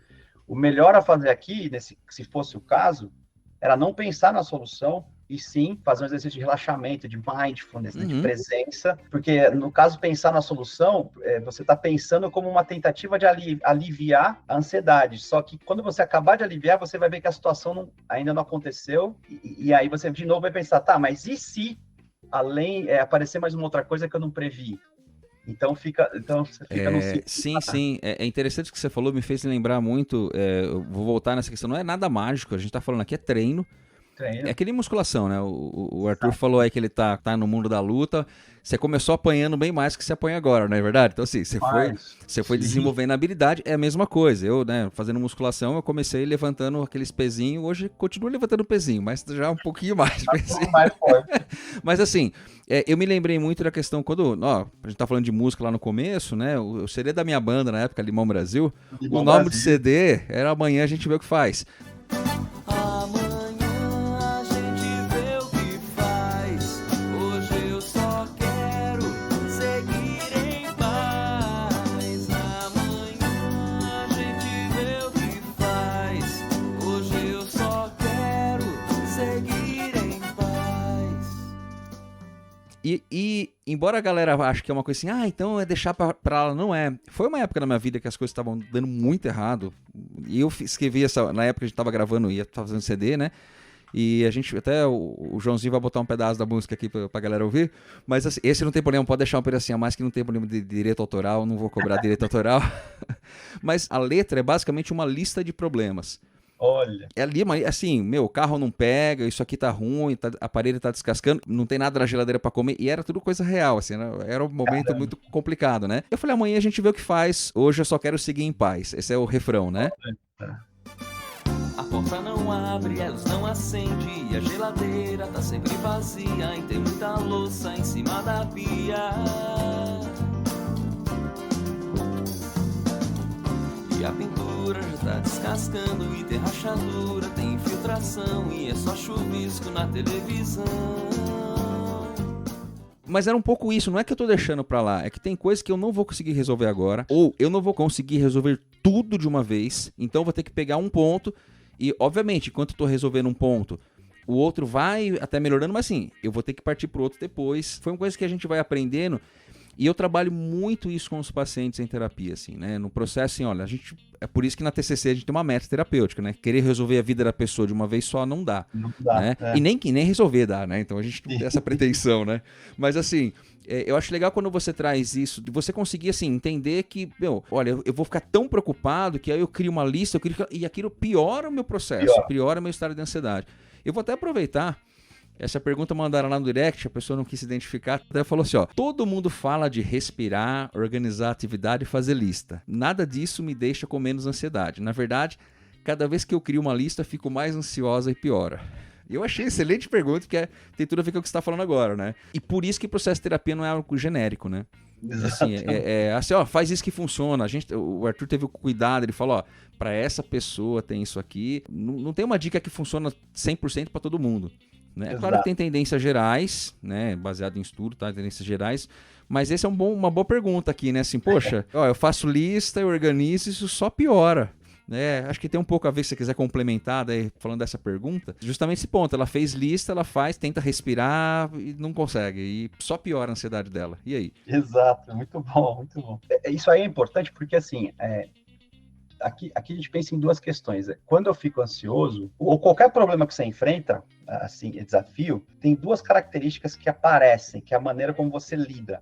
o melhor a fazer aqui, se fosse o caso, era não pensar na solução, e sim fazer um exercício de relaxamento, de mindfulness, né, de presença, porque no caso pensar na solução, você está pensando como uma tentativa de aliviar a ansiedade, só que quando você acabar de aliviar, você vai ver que a situação ainda não aconteceu, e aí você de novo vai pensar, tá, mas e se aparecer mais uma outra coisa que eu não previ? Então você fica no ciclo. Sim. É interessante o que você falou, me fez lembrar muito, eu vou voltar nessa questão, não é nada mágico, a gente está falando aqui, é treino. É que nem musculação, né? O Arthur falou aí que ele tá no mundo da luta. Você começou apanhando bem mais que você apanha agora, não é verdade? Então, assim, você foi desenvolvendo a habilidade, é a mesma coisa. Eu, né, fazendo musculação, eu comecei levantando aqueles pezinhos, hoje continuo levantando pezinho, mas já um pouquinho mais. Mais forte. Mas, assim, eu me lembrei muito da questão quando, a gente tá falando de música lá no começo, né? O CD da minha banda, na época, Limão Brasil, o nome do CD era Amanhã a gente vê o que faz. E embora a galera ache que é uma coisa assim, então é deixar pra lá, não é. Foi uma época na minha vida que as coisas estavam dando muito errado. E eu escrevi na época que a gente tava gravando, ia fazendo CD, né? E a gente, até o Joãozinho vai botar um pedaço da música aqui pra galera ouvir. Mas assim, esse não tem problema, pode deixar um pedacinho a mais que não tem problema de direito autoral, não vou cobrar direito autoral. Mas a letra é basicamente uma lista de problemas. Olha. É ali, assim, o carro não pega, isso aqui tá ruim, a parede tá descascando, não tem nada na geladeira pra comer, e era tudo coisa real, assim, né? Era um momento muito complicado, né? Eu falei, amanhã a gente vê o que faz, hoje eu só quero seguir em paz. Esse é o refrão, né? A porta não abre, a luz não acende, e a geladeira tá sempre vazia, e tem muita louça em cima da pia. E a pintura já tá descascando, e tem rachadura, tem infiltração, e é só chuvisco na televisão. Mas era um pouco isso, não é que eu tô deixando pra lá, é que tem coisas que eu não vou conseguir resolver agora, ou eu não vou conseguir resolver tudo de uma vez, então eu vou ter que pegar um ponto, e obviamente, enquanto eu tô resolvendo um ponto, o outro vai até melhorando, mas assim, eu vou ter que partir pro outro depois. Foi uma coisa que a gente vai aprendendo. E eu trabalho muito isso com os pacientes em terapia, assim, né? No processo, assim, olha, é por isso que na TCC a gente tem uma meta terapêutica, né? Querer resolver a vida da pessoa de uma vez só não dá. Não dá, né? E nem resolver dá, né? Então a gente não tem essa pretensão, né? Mas assim, eu acho legal quando você traz isso, de você conseguir, assim, entender que, olha, eu vou ficar tão preocupado que aí eu crio uma lista, e aquilo piora o meu processo, piora o meu estado de ansiedade. Eu vou até aproveitar. Essa pergunta mandaram lá no direct, a pessoa não quis se identificar, até falou assim, ó, todo mundo fala de respirar, organizar a atividade e fazer lista. Nada disso me deixa com menos ansiedade. Na verdade, cada vez que eu crio uma lista, fico mais ansiosa e piora. Eu achei excelente pergunta, porque tem tudo a ver com o que você está falando agora, né? E por isso que o processo de terapia não é algo genérico, né? Assim, assim, ó, faz isso que funciona. O Arthur teve o cuidado, ele falou, ó, para essa pessoa tem isso aqui. Não tem uma dica que funciona 100% para todo mundo. Né? Claro que tem tendências gerais, né? Baseado em estudo, tá? Tendências gerais, mas esse é uma boa pergunta aqui, né? Assim, poxa, ó, eu faço lista, eu organizo, isso só piora. Né? Acho que tem um pouco a ver, se você quiser complementar, daí, falando dessa pergunta, justamente esse ponto, ela fez lista, ela tenta respirar e não consegue, e só piora a ansiedade dela. E aí? Exato, muito bom, muito bom. Isso aí é importante porque, assim, aqui a gente pensa em duas questões. Quando eu fico ansioso, ou qualquer problema que você enfrenta, assim, desafio, tem duas características que aparecem, que é a maneira como você lida.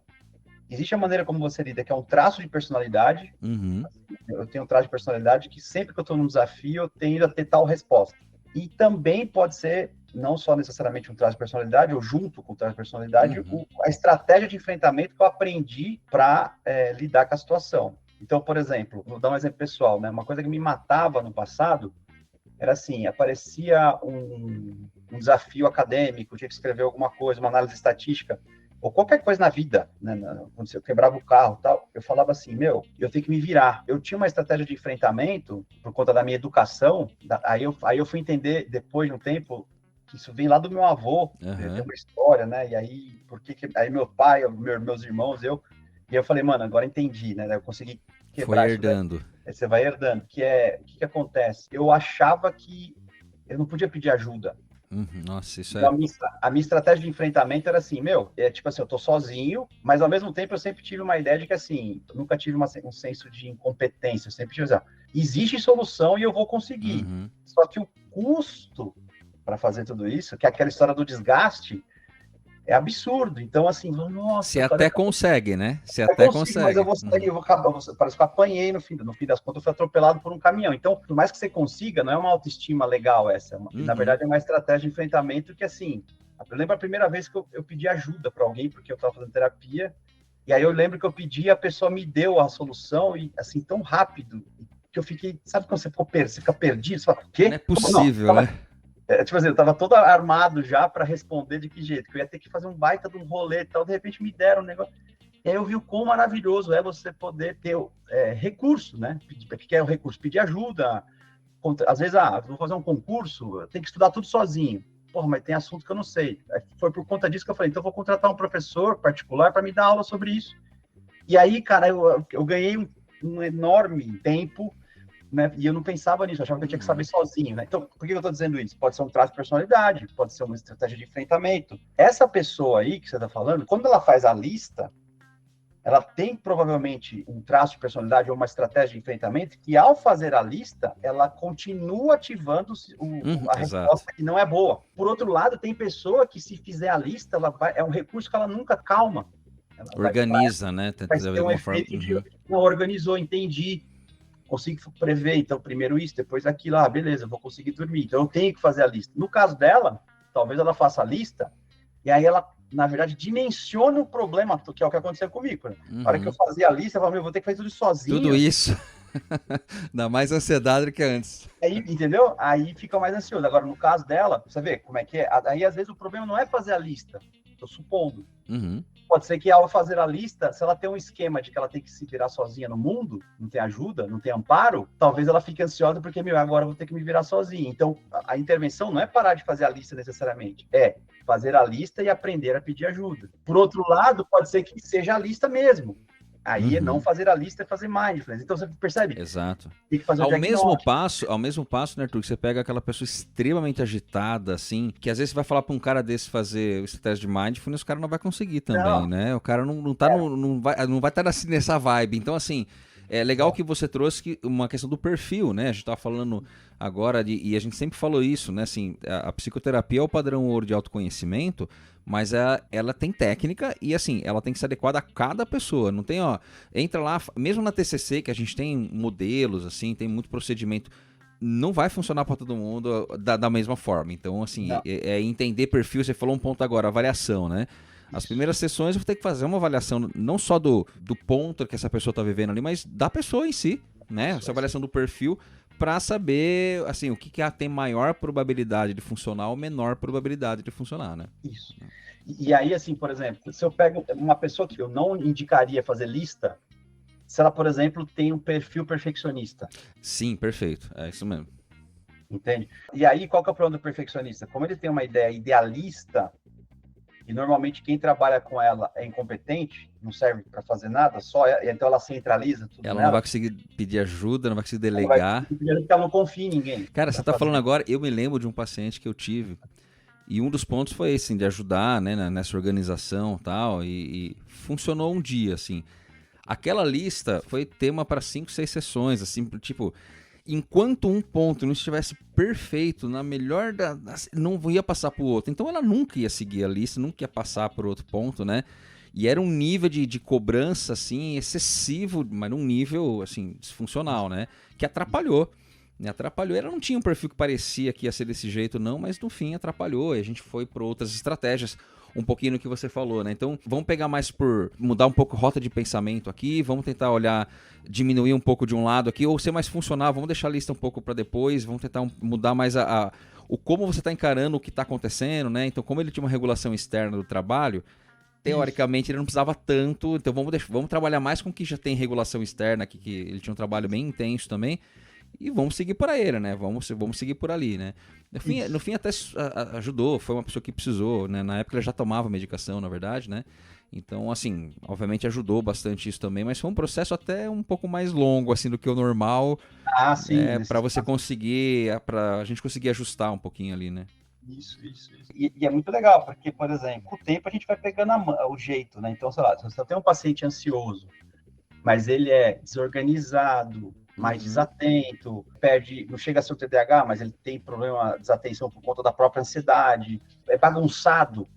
Existe a maneira como você lida, que é um traço de personalidade. Uhum. Eu tenho um traço de personalidade que sempre que eu estou num desafio, eu tendo a ter tal resposta. E também pode ser, não só necessariamente um traço de personalidade, ou junto com o traço de personalidade, a estratégia de enfrentamento que eu aprendi para lidar com a situação. Então, por exemplo, vou dar um exemplo pessoal, né? Uma coisa que me matava no passado era assim, aparecia um desafio acadêmico, tinha que escrever alguma coisa, uma análise estatística, ou qualquer coisa na vida, né? Quando eu quebrava o carro e tal, eu falava assim, eu tenho que me virar. Eu tinha uma estratégia de enfrentamento, por conta da minha educação, aí eu fui entender, depois de um tempo, que isso vem lá do meu avô, tem uma história, né? E aí, aí meu pai, meus irmãos, e eu falei, mano, agora entendi, né? Eu consegui quebrar. Foi herdando. Isso, né? Você vai herdando. O que acontece? Eu achava que eu não podia pedir ajuda. Nossa, isso então, a minha estratégia de enfrentamento era assim, tipo assim, eu tô sozinho, mas ao mesmo tempo eu sempre tive uma ideia de que, assim, eu nunca tive um senso de incompetência, eu sempre tive assim, existe solução e eu vou conseguir. Só que o custo para fazer tudo isso, que é aquela história do desgaste, é absurdo. Então, assim, nossa... Você até consegue, né? Você até consegue. Mas eu vou sair, parece que eu apanhei no fim das contas, eu fui atropelado por um caminhão. Então, por mais que você consiga, não é uma autoestima legal essa. Na verdade, é uma estratégia de enfrentamento que, assim... Eu lembro a primeira vez que eu pedi ajuda para alguém, porque eu estava fazendo terapia, e aí eu lembro que eu pedi e a pessoa me deu a solução, e assim, tão rápido, que eu fiquei... Sabe quando você fica perdido? Você fala, o quê? Não é possível, né? Tipo assim, eu tava todo armado já para responder de que jeito, que eu ia ter que fazer um baita de um rolê e tal, de repente me deram um negócio. E aí eu vi o quão maravilhoso é você poder ter recurso, né? O que é o recurso? Pedir ajuda. Às vezes, vou fazer um concurso, eu tenho que estudar tudo sozinho. Porra, mas tem assunto que eu não sei. Foi por conta disso que eu falei, então eu vou contratar um professor particular para me dar aula sobre isso. E aí, cara, eu ganhei um enorme tempo, né? E eu não pensava nisso, eu achava que eu tinha que saber sozinho, né? Então, por que eu estou dizendo isso? Pode ser um traço de personalidade, pode ser uma estratégia de enfrentamento. Essa pessoa aí que você está falando, quando ela faz a lista, ela tem provavelmente um traço de personalidade ou uma estratégia de enfrentamento que, ao fazer a lista, ela continua ativando a resposta que não é boa. Por outro lado, tem pessoa que, se fizer a lista, é um recurso que ela nunca calma. Ela organiza, né? Vai ter um efeito de, não, organizou, entendi. Consigo prever, então, primeiro isso, depois aquilo, beleza, eu vou conseguir dormir. Então, eu tenho que fazer a lista. No caso dela, talvez ela faça a lista, e aí ela, na verdade, dimensiona o problema, que é o que aconteceu comigo. Na hora que eu fazia a lista, eu falava, eu vou ter que fazer tudo isso sozinho. Tudo isso. Dá mais ansiedade do que antes. Aí, entendeu? Aí fica mais ansioso. Agora, no caso dela, você vê como é que é. Aí, às vezes, o problema não é fazer a lista, tô supondo. Pode ser que, ao fazer a lista, se ela tem um esquema de que ela tem que se virar sozinha no mundo, não tem ajuda, não tem amparo, talvez ela fique ansiosa porque, agora eu vou ter que me virar sozinha. Então, a intervenção não é parar de fazer a lista necessariamente, é fazer a lista e aprender a pedir ajuda. Por outro lado, pode ser que seja a lista mesmo. Aí é não fazer a lista, é fazer mindfulness. Então você percebe? Exato. Tem que fazer Ao mesmo passo, né, Arthur, que você pega aquela pessoa extremamente agitada, assim, que às vezes você vai falar pra um cara desse fazer o estratégia de mindfulness, o cara não vai conseguir também, né? O cara não vai estar nessa vibe. Então, assim, é legal que você trouxe uma questão do perfil, né? A gente tava falando agora, e a gente sempre falou isso, né? Assim, a psicoterapia é o padrão ouro de autoconhecimento, mas ela tem técnica e, assim, ela tem que ser adequada a cada pessoa. Não tem, entra lá, mesmo na TCC, que a gente tem modelos, assim, tem muito procedimento, não vai funcionar para todo mundo da mesma forma. Então, assim, é entender perfil. Você falou um ponto agora, avaliação, né? As primeiras sessões eu vou ter que fazer uma avaliação não só do ponto que essa pessoa está vivendo ali, mas da pessoa em si, né? Essa avaliação do perfil para saber, assim, o que ela tem maior probabilidade de funcionar ou menor probabilidade de funcionar, né? Isso. E aí, assim, por exemplo, se eu pego uma pessoa que eu não indicaria fazer lista, se ela, por exemplo, tem um perfil perfeccionista. Sim, perfeito. É isso mesmo. Entende? E aí, qual que é o problema do perfeccionista? Como ele tem uma ideia idealista, e normalmente quem trabalha com ela é incompetente, não serve para fazer nada, então ela centraliza tudo. Ela não vai conseguir pedir ajuda, não vai conseguir delegar. Ela não confia em ninguém. Cara, você tá falando agora, eu me lembro de um paciente que eu tive, e um dos pontos foi esse, assim, de ajudar, né, nessa organização tal, e funcionou um dia, assim. Aquela lista foi tema para 5, 6 sessões, assim, tipo, enquanto um ponto não estivesse perfeito, na melhor não ia passar para o outro. Então ela nunca ia seguir a lista, nunca ia passar por outro ponto, né? E era um nível de cobrança, assim, excessivo, mas num nível, assim, disfuncional, né? Que atrapalhou. Ela não tinha um perfil que parecia que ia ser desse jeito, não, mas no fim atrapalhou. E a gente foi por outras estratégias, um pouquinho no que você falou, né? Então, vamos pegar mais mudar um pouco a rota de pensamento aqui, vamos tentar diminuir um pouco de um lado aqui, ou ser mais funcional, vamos deixar a lista um pouco para depois, vamos tentar mudar mais o como você está encarando o que está acontecendo, né? Então, como ele tinha uma regulação externa do trabalho, teoricamente ele não precisava tanto, então vamos trabalhar mais com o que já tem regulação externa, que ele tinha um trabalho bem intenso também, e vamos seguir por aí, né? Vamos seguir por ali, né? No fim até ajudou, foi uma pessoa que precisou, né? Na época ele já tomava medicação, na verdade, né? Então, assim, obviamente ajudou bastante isso também, mas foi um processo até um pouco mais longo, assim, do que o normal. Sim. Para você conseguir, para a gente conseguir ajustar um pouquinho ali, né? Isso. E é muito legal, porque, por exemplo, com o tempo a gente vai pegando o jeito, né? Então, sei lá, se você tem um paciente ansioso, mas ele é desorganizado, mais desatento, não chega a ser o TDAH, mas ele tem problema de desatenção por conta da própria ansiedade, é bagunçado.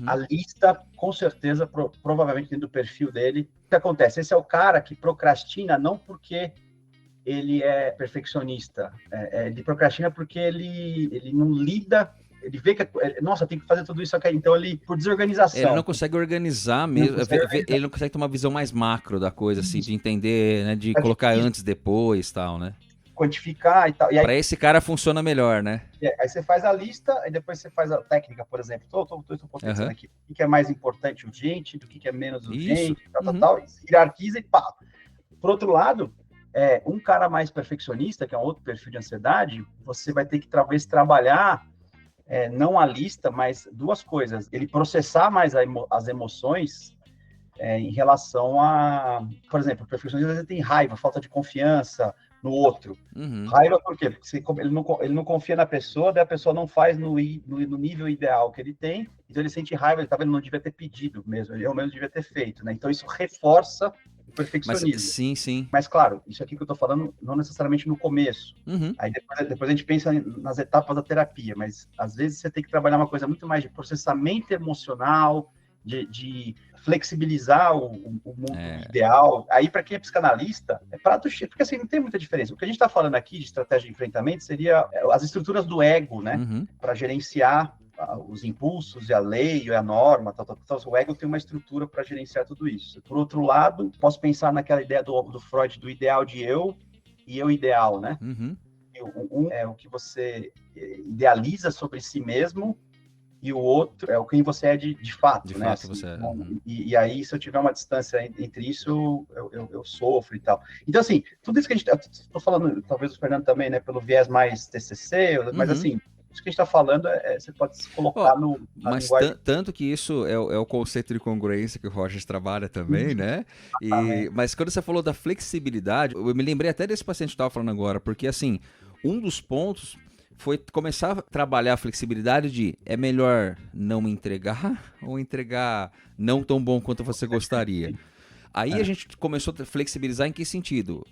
A lista, com certeza, provavelmente dentro do perfil dele. O que acontece? Esse é o cara que procrastina não porque ele é perfeccionista, ele procrastina porque ele não lida, ele vê que, nossa, tem que fazer tudo isso aqui, então ele, por desorganização. Ele não consegue organizar mesmo, ele não consegue ter uma visão mais macro da coisa, assim, de entender, né, de colocar antes, depois e tal, né? Quantificar e tal. E aí, para esse cara funciona melhor, né? Aí você faz a lista, e depois você faz a técnica, por exemplo. Estou pensando aqui, o que é mais importante urgente, do que é menos urgente, tal, hierarquiza e pá. Por outro lado, um cara mais perfeccionista, que é um outro perfil de ansiedade, você vai ter que talvez trabalhar não a lista, mas duas coisas. Ele processar mais as emoções em relação a... Por exemplo, o perfeccionista às vezes tem raiva, falta de confiança no outro. Raiva por quê? Porque ele não confia na pessoa, daí a pessoa não faz no nível ideal que ele tem, então ele sente raiva, ele tá vendo, não devia ter pedido mesmo, ele mesmo devia ter feito, né? Então isso reforça o perfeccionismo. Mas, sim. Mas claro, isso aqui que eu tô falando não necessariamente no começo. Aí depois a gente pensa nas etapas da terapia, mas às vezes você tem que trabalhar uma coisa muito mais de processamento emocional, de flexibilizar o mundo ideal. Aí, para quem é psicanalista, é prato cheio, porque assim, não tem muita diferença. O que a gente está falando aqui de estratégia de enfrentamento seria as estruturas do ego, né? Para gerenciar os impulsos e a lei e a norma, tal. O ego tem uma estrutura para gerenciar tudo isso. Por outro lado, posso pensar naquela ideia do Freud, do ideal de eu e eu ideal, né? Um é o que você idealiza sobre si mesmo, e o outro é o quem você é de fato, de né? fato, assim, você é. E aí, se eu tiver uma distância entre isso, eu sofro e tal. Então, assim, tudo isso que a gente... Estou falando, talvez o Fernando também, né? Pelo viés mais TCC, mas assim, Isso que a gente está falando, você pode se colocar na Mas linguagem. tanto que isso é o conceito de congruência que o Rogers trabalha também, né? Mas quando você falou da flexibilidade, eu me lembrei até desse paciente que estava falando agora, porque assim, um dos pontos foi começar a trabalhar a flexibilidade de é melhor não entregar ou entregar não tão bom quanto você gostaria. Aí a gente começou a flexibilizar em que sentido?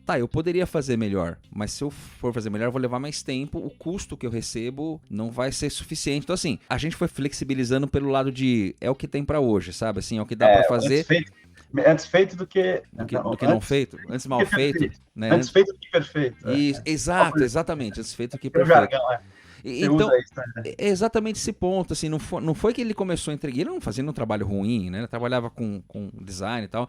Tá, eu poderia fazer melhor, mas se eu for fazer melhor, eu vou levar mais tempo, o custo que eu recebo não vai ser suficiente. Então, assim, a gente foi flexibilizando pelo lado de é o que tem pra hoje, sabe? Assim, é o que dá pra fazer. Antes feito do que não feito. Antes mal feito. Né? Antes feito do que perfeito. Exatamente. Antes feito do que perfeito. Então, é exatamente esse ponto, assim, não foi que ele começou a entregar, ele não fazia um trabalho ruim, né? Ele trabalhava com design e tal.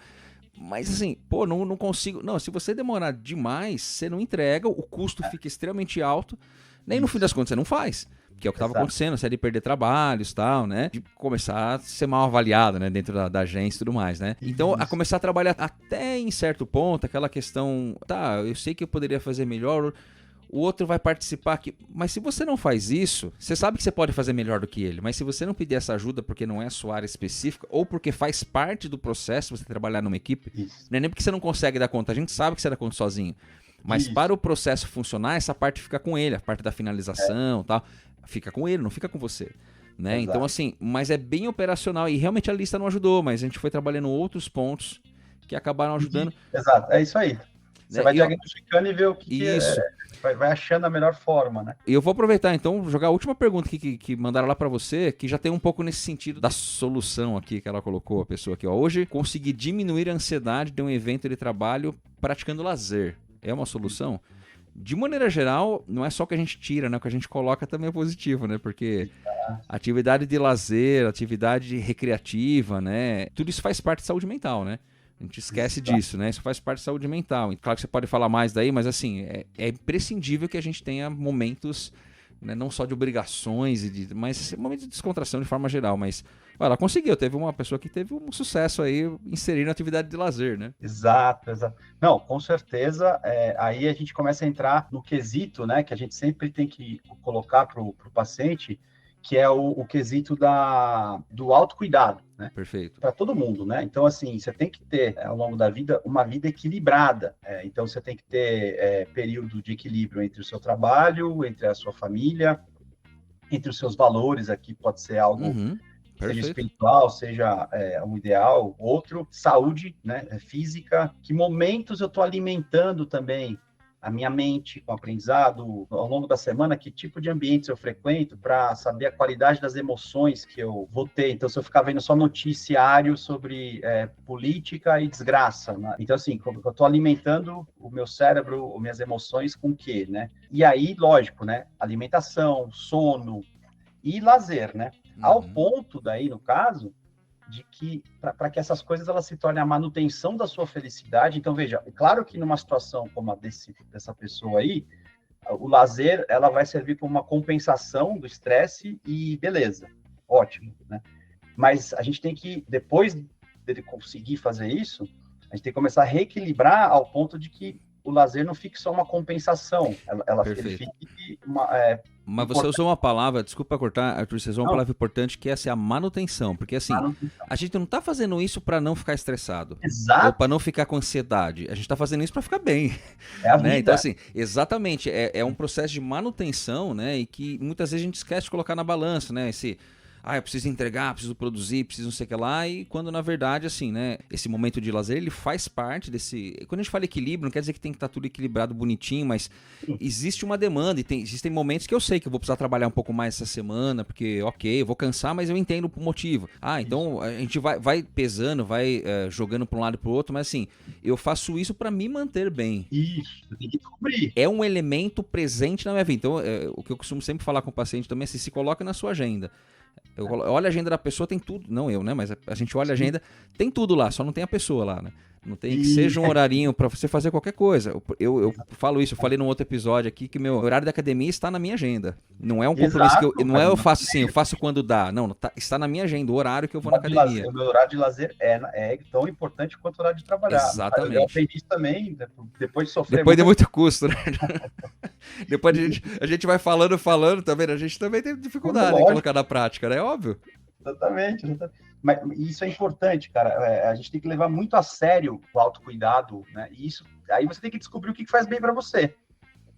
Mas assim, pô, não consigo. Não, se você demorar demais, você não entrega, o custo fica extremamente alto, nem no fim das contas você não faz. Que é o que estava acontecendo, você é de perder trabalhos e tal, né? De começar a ser mal avaliado, né? Dentro da agência e tudo mais, né? Então, a começar a trabalhar até em certo ponto, aquela questão, tá, eu sei que eu poderia fazer melhor, o outro vai participar aqui. Mas se você não faz isso, você sabe que você pode fazer melhor do que ele. Mas se você não pedir essa ajuda porque não é a sua área específica ou porque faz parte do processo você trabalhar numa equipe, não é nem porque você não consegue dar conta. A gente sabe que você dá conta sozinho. Mas para o processo funcionar, essa parte fica com ele. A parte da finalização e tal, fica com ele, não fica com você. Né? Então assim, mas é bem operacional. E realmente a lista não ajudou, mas a gente foi trabalhando outros pontos que acabaram ajudando. Exato, é isso aí. Você vai diagnosticando e ver o que isso. Vai achando a melhor forma, né? E eu vou aproveitar, então, jogar a última pergunta que mandaram lá pra você, que já tem um pouco nesse sentido da solução aqui que ela colocou, a pessoa aqui, ó. Hoje, conseguir diminuir a ansiedade de um evento de trabalho praticando lazer. É uma solução? De maneira geral, não é só o que a gente tira, né? O que a gente coloca também é positivo, né? Porque atividade de lazer, atividade recreativa, né? Tudo isso faz parte de saúde mental, né? A gente esquece disso, né? Isso faz parte da saúde mental. Claro que você pode falar mais daí, mas assim, é imprescindível que a gente tenha momentos, né, não só de obrigações, mas momentos de descontração de forma geral. Mas ela conseguiu, teve uma pessoa que teve um sucesso aí inserindo atividade de lazer, né? Exato. Não, com certeza, aí a gente começa a entrar no quesito, né, que a gente sempre tem que colocar para o paciente, que é o quesito do autocuidado, né? Perfeito. Para todo mundo, né? Então, assim, você tem que ter, ao longo da vida, uma vida equilibrada. Então, você tem que ter período de equilíbrio entre o seu trabalho, entre a sua família, entre os seus valores. Aqui pode ser algo seja espiritual, seja um ideal, outro. Saúde, né? Física. Que momentos eu estou alimentando também a minha mente com aprendizado ao longo da semana, que tipo de ambientes eu frequento para saber a qualidade das emoções que eu vou ter. Então, se eu ficar vendo só noticiário sobre política e desgraça, né? Então, assim, eu estou alimentando o meu cérebro, minhas emoções com o quê, né? E aí, lógico, né? Alimentação, sono e lazer, né? Ao ponto daí, no caso, de que, para que essas coisas elas se tornem a manutenção da sua felicidade. Então, veja, é claro que numa situação como a dessa pessoa aí, o lazer, ela vai servir como uma compensação do estresse e beleza, ótimo, né? Mas a gente tem que, depois dele conseguir fazer isso, a gente tem que começar a reequilibrar ao ponto de que o lazer não fique só uma compensação, ele fique Mas você usou uma palavra, desculpa cortar, Arthur, você usou uma palavra importante que é a manutenção, porque assim, a gente não tá fazendo isso para não ficar estressado, ou para não ficar com ansiedade, a gente tá fazendo isso para ficar bem, né? Então assim, exatamente, é um processo de manutenção, né, e que muitas vezes a gente esquece de colocar na balança, né, eu preciso entregar, preciso produzir, preciso não sei o que lá, e quando na verdade, assim, né, esse momento de lazer, ele faz parte desse... Quando a gente fala equilíbrio, não quer dizer que tem que estar tudo equilibrado, bonitinho, mas existe uma demanda, e existem momentos que eu sei que eu vou precisar trabalhar um pouco mais essa semana, porque, ok, eu vou cansar, mas eu entendo o motivo. Então a gente vai pesando, vai jogando para um lado e para o outro, mas assim, eu faço isso para me manter bem. Isso, tem que descobrir. É um elemento presente na minha vida. Então, o que eu costumo sempre falar com o paciente também é se coloca na sua agenda. Olha a agenda da pessoa, tem tudo. Não eu, né? Mas a gente olha a agenda, tem tudo lá, só não tem a pessoa lá, né? Não tem que seja um horarinho para você fazer qualquer coisa. Eu falo isso, eu falei num outro episódio aqui que meu horário da academia está na minha agenda. Não é um compromisso que eu... Não é eu faço assim, eu faço quando dá. Não, está na minha agenda, o horário que eu vou na academia. O meu horário de lazer é tão importante quanto o horário de trabalhar. Exatamente. Eu aprendi isso também, depois de sofrer... Depois de muito custo, né? Depois a gente vai falando, tá vendo? A gente também tem dificuldade em colocar na prática, né? É óbvio. Exatamente. Mas isso é importante, cara. A gente tem que levar muito a sério o autocuidado, né? E isso, aí você tem que descobrir o que faz bem para você.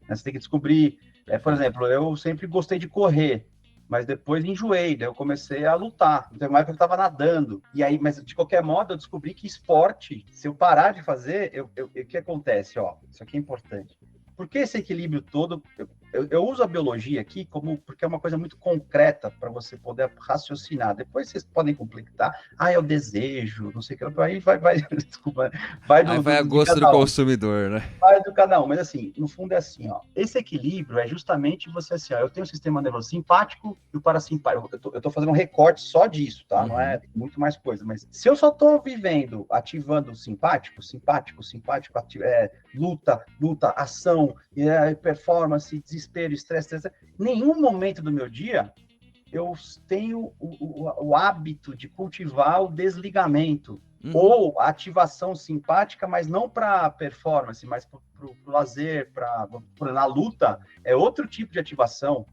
Né? Você tem que descobrir, por exemplo, eu sempre gostei de correr, mas depois enjoei, daí eu comecei a lutar. Então, uma época eu estava nadando. E aí, mas de qualquer modo, eu descobri que esporte, se eu parar de fazer, o que acontece? Ó, isso aqui é importante. Por que esse equilíbrio todo? Eu uso a biologia aqui porque é uma coisa muito concreta para você poder raciocinar. Depois vocês podem completar. É o desejo, não sei o que. Aí vai desculpa. Vai a gosto do consumidor, né? Vai do cada um. Mas assim, no fundo é assim, ó. Esse equilíbrio é justamente você assim, ó. Eu tenho o sistema nervoso simpático e o parasimpático. Eu tô fazendo um recorte só disso, tá? Não é muito mais coisa. Mas se eu só tô ativando o simpático, luta, ação, performance, desespero, estresse, nenhum momento do meu dia eu tenho o hábito de cultivar o desligamento ou a ativação simpática, mas não para performance, mas para o lazer, na luta, é outro tipo de ativação,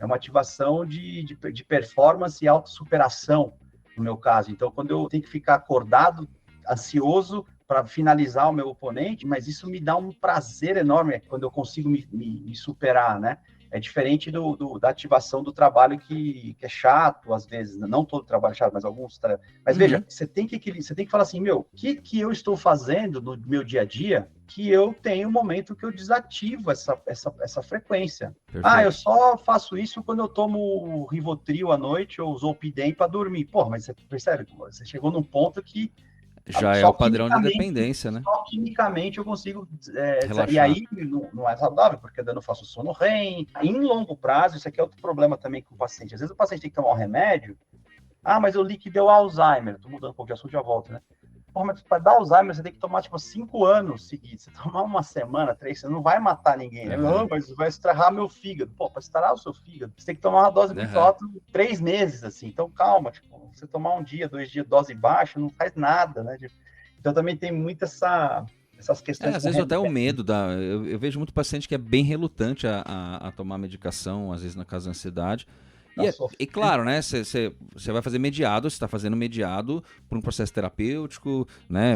é uma ativação de performance e autossuperação, no meu caso. Então, quando eu tenho que ficar acordado, ansioso, para finalizar o meu oponente, mas isso me dá um prazer enorme quando eu consigo me superar, né? É diferente da ativação do trabalho que é chato, às vezes, não todo trabalho é chato, mas alguns... Mas veja, você tem que falar assim, o que eu estou fazendo no meu dia a dia que eu tenho um momento que eu desativo essa frequência. Perfeito. Eu só faço isso quando eu tomo Rivotril à noite ou Zolpidem para dormir. Pô, mas você percebe? Você chegou num ponto que já é o padrão de dependência, né? Só quimicamente eu consigo... e aí não é saudável, porque eu não faço sono REM. Em longo prazo, isso aqui é outro problema também com o paciente. Às vezes o paciente tem que tomar um remédio. Mas eu li que deu Alzheimer. Estou mudando um pouco de assunto, já volto, né? Mas para dar Alzheimer, você tem que tomar, 5 anos seguidos. Você tomar uma semana, 3, você não vai matar ninguém. Né? Mas vai estragar meu fígado. Pô, para estragar o seu fígado, você tem que tomar uma dose muito alta 3 meses, assim. Então, calma, você tomar 1 dia, 2 dias, dose baixa, não faz nada, né? Então, também tem muito essas questões. Às vezes até o medo. Eu vejo muito paciente que é bem relutante a tomar medicação, às vezes na casa da ansiedade. E claro, né? Você vai fazer mediado, você está fazendo mediado por um processo terapêutico, né?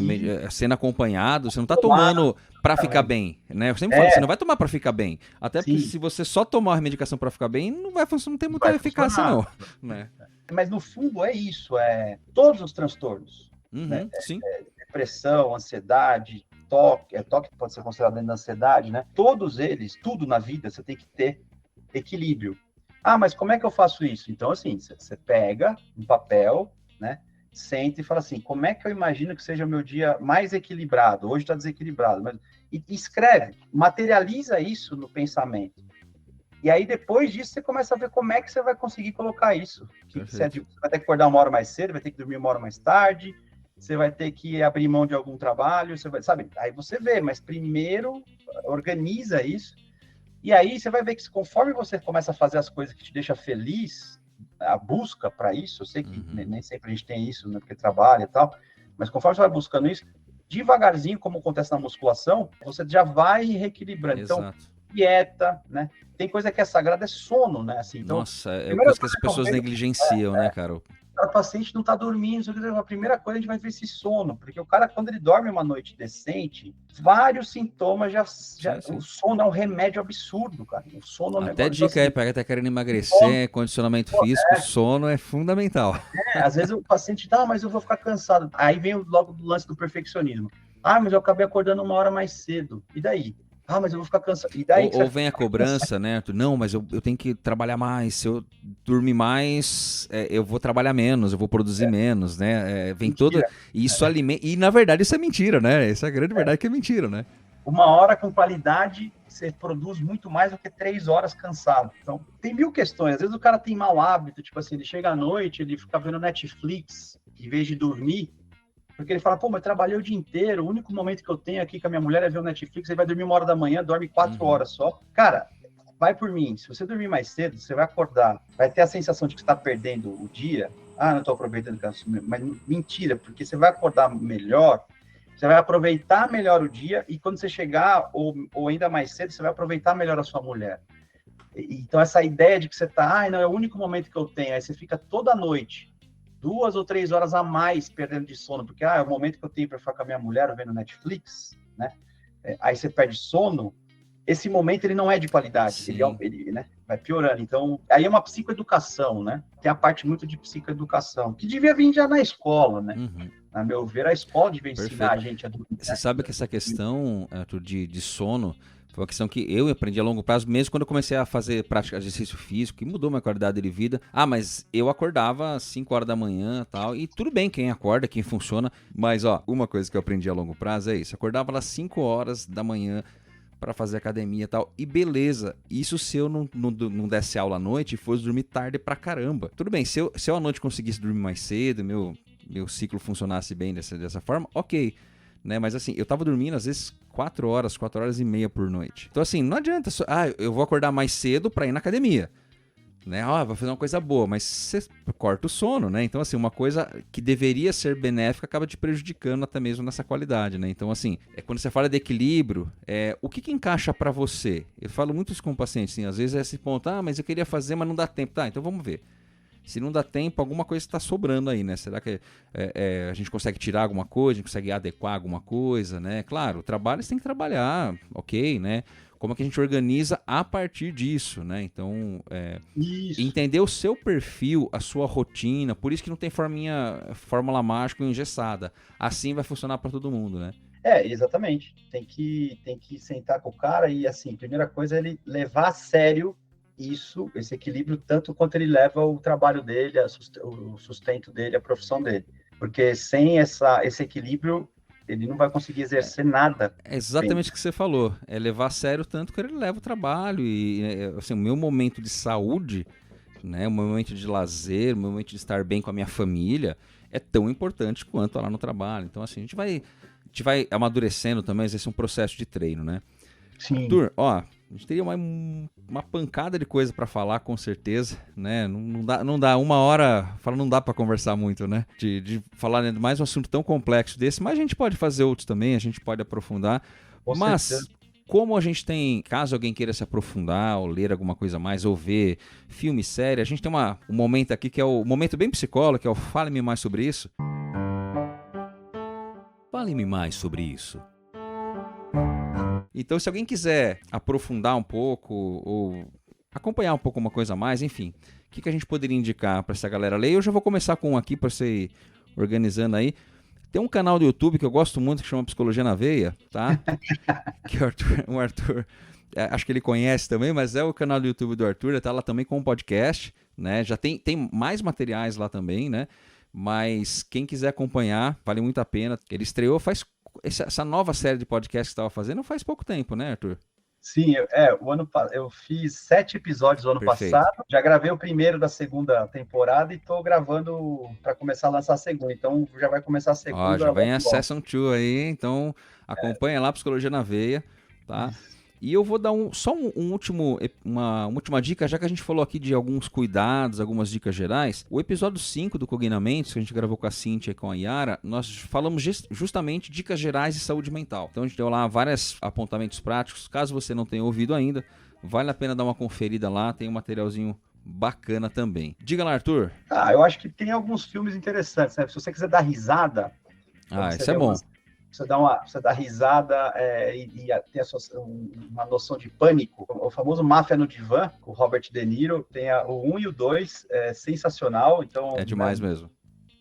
Sendo acompanhado, você não está tomando para ficar bem, né? Eu sempre falo, você não vai tomar para ficar bem. Até porque se você só tomar a medicação para ficar bem, não tem muita eficácia, não. Né? Mas no fundo é isso, todos os transtornos. Né? Sim. Depressão, ansiedade, toque pode ser considerado dentro da ansiedade, né? Todos eles, tudo na vida, você tem que ter equilíbrio. Mas como é que eu faço isso? Então, assim, você pega um papel, né? Senta e fala assim, como é que eu imagino que seja o meu dia mais equilibrado? Hoje está desequilibrado. E escreve, materializa isso no pensamento. E aí, depois disso, você começa a ver como é que você vai conseguir colocar isso. Você vai ter que acordar 1 hora mais cedo, vai ter que dormir 1 hora mais tarde, você vai ter que abrir mão de algum trabalho, sabe? Aí você vê, mas primeiro organiza isso. E aí você vai ver que conforme você começa a fazer as coisas que te deixam feliz, a busca para isso, eu sei que nem sempre a gente tem isso, né, porque trabalha e tal, mas conforme você vai buscando isso, devagarzinho, como acontece na musculação, você já vai reequilibrando. Exato. Então, dieta, né? Tem coisa que é sagrada, é sono, né? Assim, então, nossa, é coisa que as pessoas negligenciam, né, cara? O paciente não está dormindo, a primeira coisa a gente vai ver esse sono, porque o cara, quando ele dorme uma noite decente, vários sintomas sim. O sono é um remédio absurdo, cara. O sono é um até dica aí, para quem tá querendo emagrecer, condicionamento físico, sono é fundamental. Às vezes o paciente, mas eu vou ficar cansado. Aí vem logo do lance do perfeccionismo. Mas eu acabei acordando 1 hora mais cedo. E daí? Mas eu vou ficar cansado. E daí ou vem a cobrança, né? Não, mas eu tenho que trabalhar mais. Se eu dormir mais, eu vou trabalhar menos, eu vou produzir menos, né? Vem todo... Isso alimenta... E, na verdade, isso é mentira, né? Essa é a grande verdade que é mentira, né? 1 hora com qualidade, você produz muito mais do que 3 horas cansado. Então, tem 1000 questões. Às vezes o cara tem mau hábito, tipo assim, ele chega à noite, ele fica vendo Netflix, em vez de dormir, Porque ele fala, pô, mas eu trabalhei o dia inteiro, o único momento que eu tenho aqui com a minha mulher é ver o Netflix, ele vai dormir 1h da manhã, dorme 4 horas só. Cara, vai por mim, se você dormir mais cedo, você vai acordar, vai ter a sensação de que você está perdendo o dia. Ah, não estou aproveitando, mas mentira, porque você vai acordar melhor, você vai aproveitar melhor o dia, e quando você chegar, ou ainda mais cedo, você vai aproveitar melhor a sua mulher. Então, essa ideia de que você está, não, é o único momento que eu tenho, aí você fica toda noite, 2 ou 3 horas a mais perdendo de sono, porque é o momento que eu tenho para ficar com a minha mulher vendo Netflix, né? Aí você perde sono, esse momento ele não é de qualidade, ele né, vai piorando. Então, aí é uma psicoeducação, né? Tem a parte muito de psicoeducação, que devia vir já na escola, né? A meu ver, a escola devia ensinar a gente a dormir. Você sabe que essa questão, Arthur, de sono, foi uma questão que eu aprendi a longo prazo, mesmo quando eu comecei a fazer prática de exercício físico, que mudou minha qualidade de vida. Mas eu acordava às 5 horas da manhã e tal, e tudo bem quem acorda, quem funciona, mas uma coisa que eu aprendi a longo prazo é isso, eu acordava às 5 horas da manhã para fazer academia e tal, e beleza, isso se eu não desse aula à noite e fosse dormir tarde pra caramba. Tudo bem, se eu à noite conseguisse dormir mais cedo, meu ciclo funcionasse bem dessa forma, ok, né? Mas assim, eu tava dormindo às vezes 4 horas e meia por noite. Então assim, não adianta, eu vou acordar mais cedo pra ir na academia, né? Vai fazer uma coisa boa, mas você corta o sono, né? Então assim, uma coisa que deveria ser benéfica acaba te prejudicando até mesmo nessa qualidade, né? Então assim, quando você fala de equilíbrio, o que encaixa pra você? Eu falo muito isso com o paciente, assim, às vezes é esse ponto, mas eu queria fazer, mas não dá tempo. Tá, então vamos ver. Se não dá tempo, alguma coisa está sobrando aí, né? Será que a gente consegue tirar alguma coisa, a gente consegue adequar alguma coisa, né? Claro, o trabalho você tem que trabalhar, ok, né? Como é que a gente organiza a partir disso, né? Então, entender o seu perfil, a sua rotina, por isso que não tem fórmula mágica ou engessada. Assim vai funcionar para todo mundo, né? Exatamente. Tem que sentar com o cara e, assim, primeira coisa é ele levar a sério esse equilíbrio, tanto quanto ele leva o trabalho dele, o sustento dele, a profissão dele. Porque sem esse equilíbrio, ele não vai conseguir exercer nada. É exatamente o que você falou. É levar a sério tanto que ele leva o trabalho. E assim, o meu momento de saúde, né, o meu momento de lazer, o meu momento de estar bem com a minha família, é tão importante quanto lá no trabalho. Então, assim, a gente vai amadurecendo também, esse é um processo de treino, né? Sim. Arthur, a gente teria uma pancada de coisa para falar, com certeza, né? Não dá 1 hora, não dá para conversar muito, né? De falar de mais um assunto tão complexo desse, mas a gente pode fazer outros também, a gente pode aprofundar. Mas, como a gente tem, caso alguém queira se aprofundar, ou ler alguma coisa a mais, ou ver filme, série, a gente tem um momento aqui que é o momento bem psicólogo, que é o Fale-me Mais Sobre Isso. Fale-me mais sobre isso. Então, se alguém quiser aprofundar um pouco ou acompanhar um pouco uma coisa a mais, enfim, o que a gente poderia indicar para essa galera ler? Eu já vou começar com um aqui para você ir organizando aí. Tem um canal do YouTube que eu gosto muito que chama Psicologia na Veia, tá? Que o Arthur, acho que ele conhece também, mas é o canal do YouTube do Arthur, ele tá lá também com um podcast, né? Já tem mais materiais lá também, né? Mas quem quiser acompanhar, vale muito a pena. Ele estreou essa nova série de podcast que estava fazendo faz pouco tempo, né, Arthur? Sim, eu fiz 7 episódios no ano passado, já gravei o primeiro da segunda temporada e estou gravando para começar a lançar a segunda, então já vai começar a segunda. Já vem a Session 2 aí, então acompanha lá Psicologia na Veia, tá? E eu vou dar uma última dica, já que a gente falou aqui de alguns cuidados, algumas dicas gerais. O episódio 5 do Cognamentos, que a gente gravou com a Cíntia e com a Yara, nós falamos justamente dicas gerais de saúde mental. Então a gente deu lá vários apontamentos práticos. Caso você não tenha ouvido ainda, vale a pena dar uma conferida lá, tem um materialzinho bacana também. Diga lá, Arthur. Eu acho que tem alguns filmes interessantes, né? Se você quiser dar risada... isso é bom. Você dá risada e tem uma noção de pânico. O famoso Máfia no Divã, com o Robert De Niro, tem o 1 e o 2, é sensacional. Então, é demais mesmo.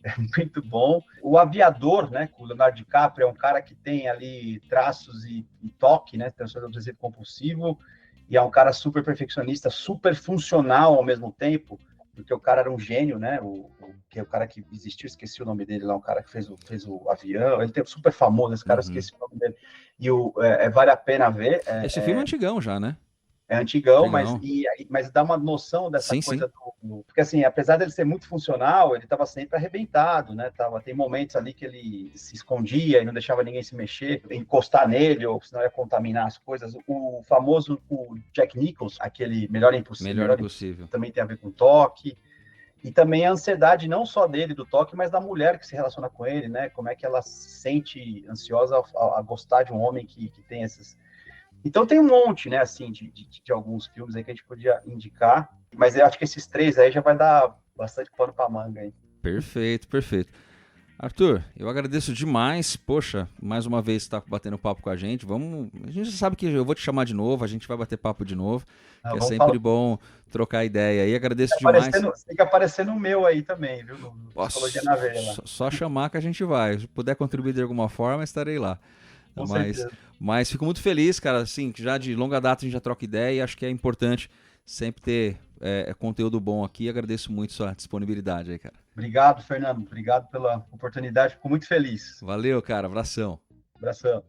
É muito bom. O Aviador, né, com o Leonardo DiCaprio, é um cara que tem ali traços e toque, né, transtorno obsessivo compulsivo, e é um cara super perfeccionista, super funcional ao mesmo tempo, porque o cara era um gênio, né, que é o cara que existiu, esqueci o nome dele lá, um cara que fez o avião, ele tem super famoso, esse cara, esqueci o nome dele, e vale a pena ver. Esse filme é antigão já, né? É antigão, mas dá uma noção dessa coisa Porque, assim, apesar dele ser muito funcional, ele estava sempre arrebentado, né? Tem momentos ali que ele se escondia e não deixava ninguém se mexer, encostar nele, ou senão ia contaminar as coisas. O famoso o Jack Nicholson, aquele Melhor Impossível. Melhor Impossível. Também tem a ver com toque. E também a ansiedade não só dele, do toque, mas da mulher que se relaciona com ele, né? Como é que ela se sente ansiosa a gostar de um homem que tem esses... Então tem um monte, né, assim, de alguns filmes aí que a gente podia indicar, mas eu acho que esses 3 aí já vai dar bastante pano pra manga aí. Perfeito, perfeito. Arthur, eu agradeço demais, poxa, mais uma vez você tá batendo papo com a gente, a gente já sabe que eu vou te chamar de novo, a gente vai bater papo de novo, que é sempre bom trocar ideia aí, agradeço demais. Tem que aparecer no meu aí também, viu, no Psicologia na Veia. Só chamar que a gente vai, se puder contribuir de alguma forma, estarei lá. Mas fico muito feliz, cara, assim, que já de longa data a gente já troca ideia e acho que é importante sempre ter conteúdo bom aqui. Agradeço muito sua disponibilidade aí, cara. Obrigado, Fernando. Obrigado pela oportunidade. Fico muito feliz. Valeu, cara. Abração. Abração.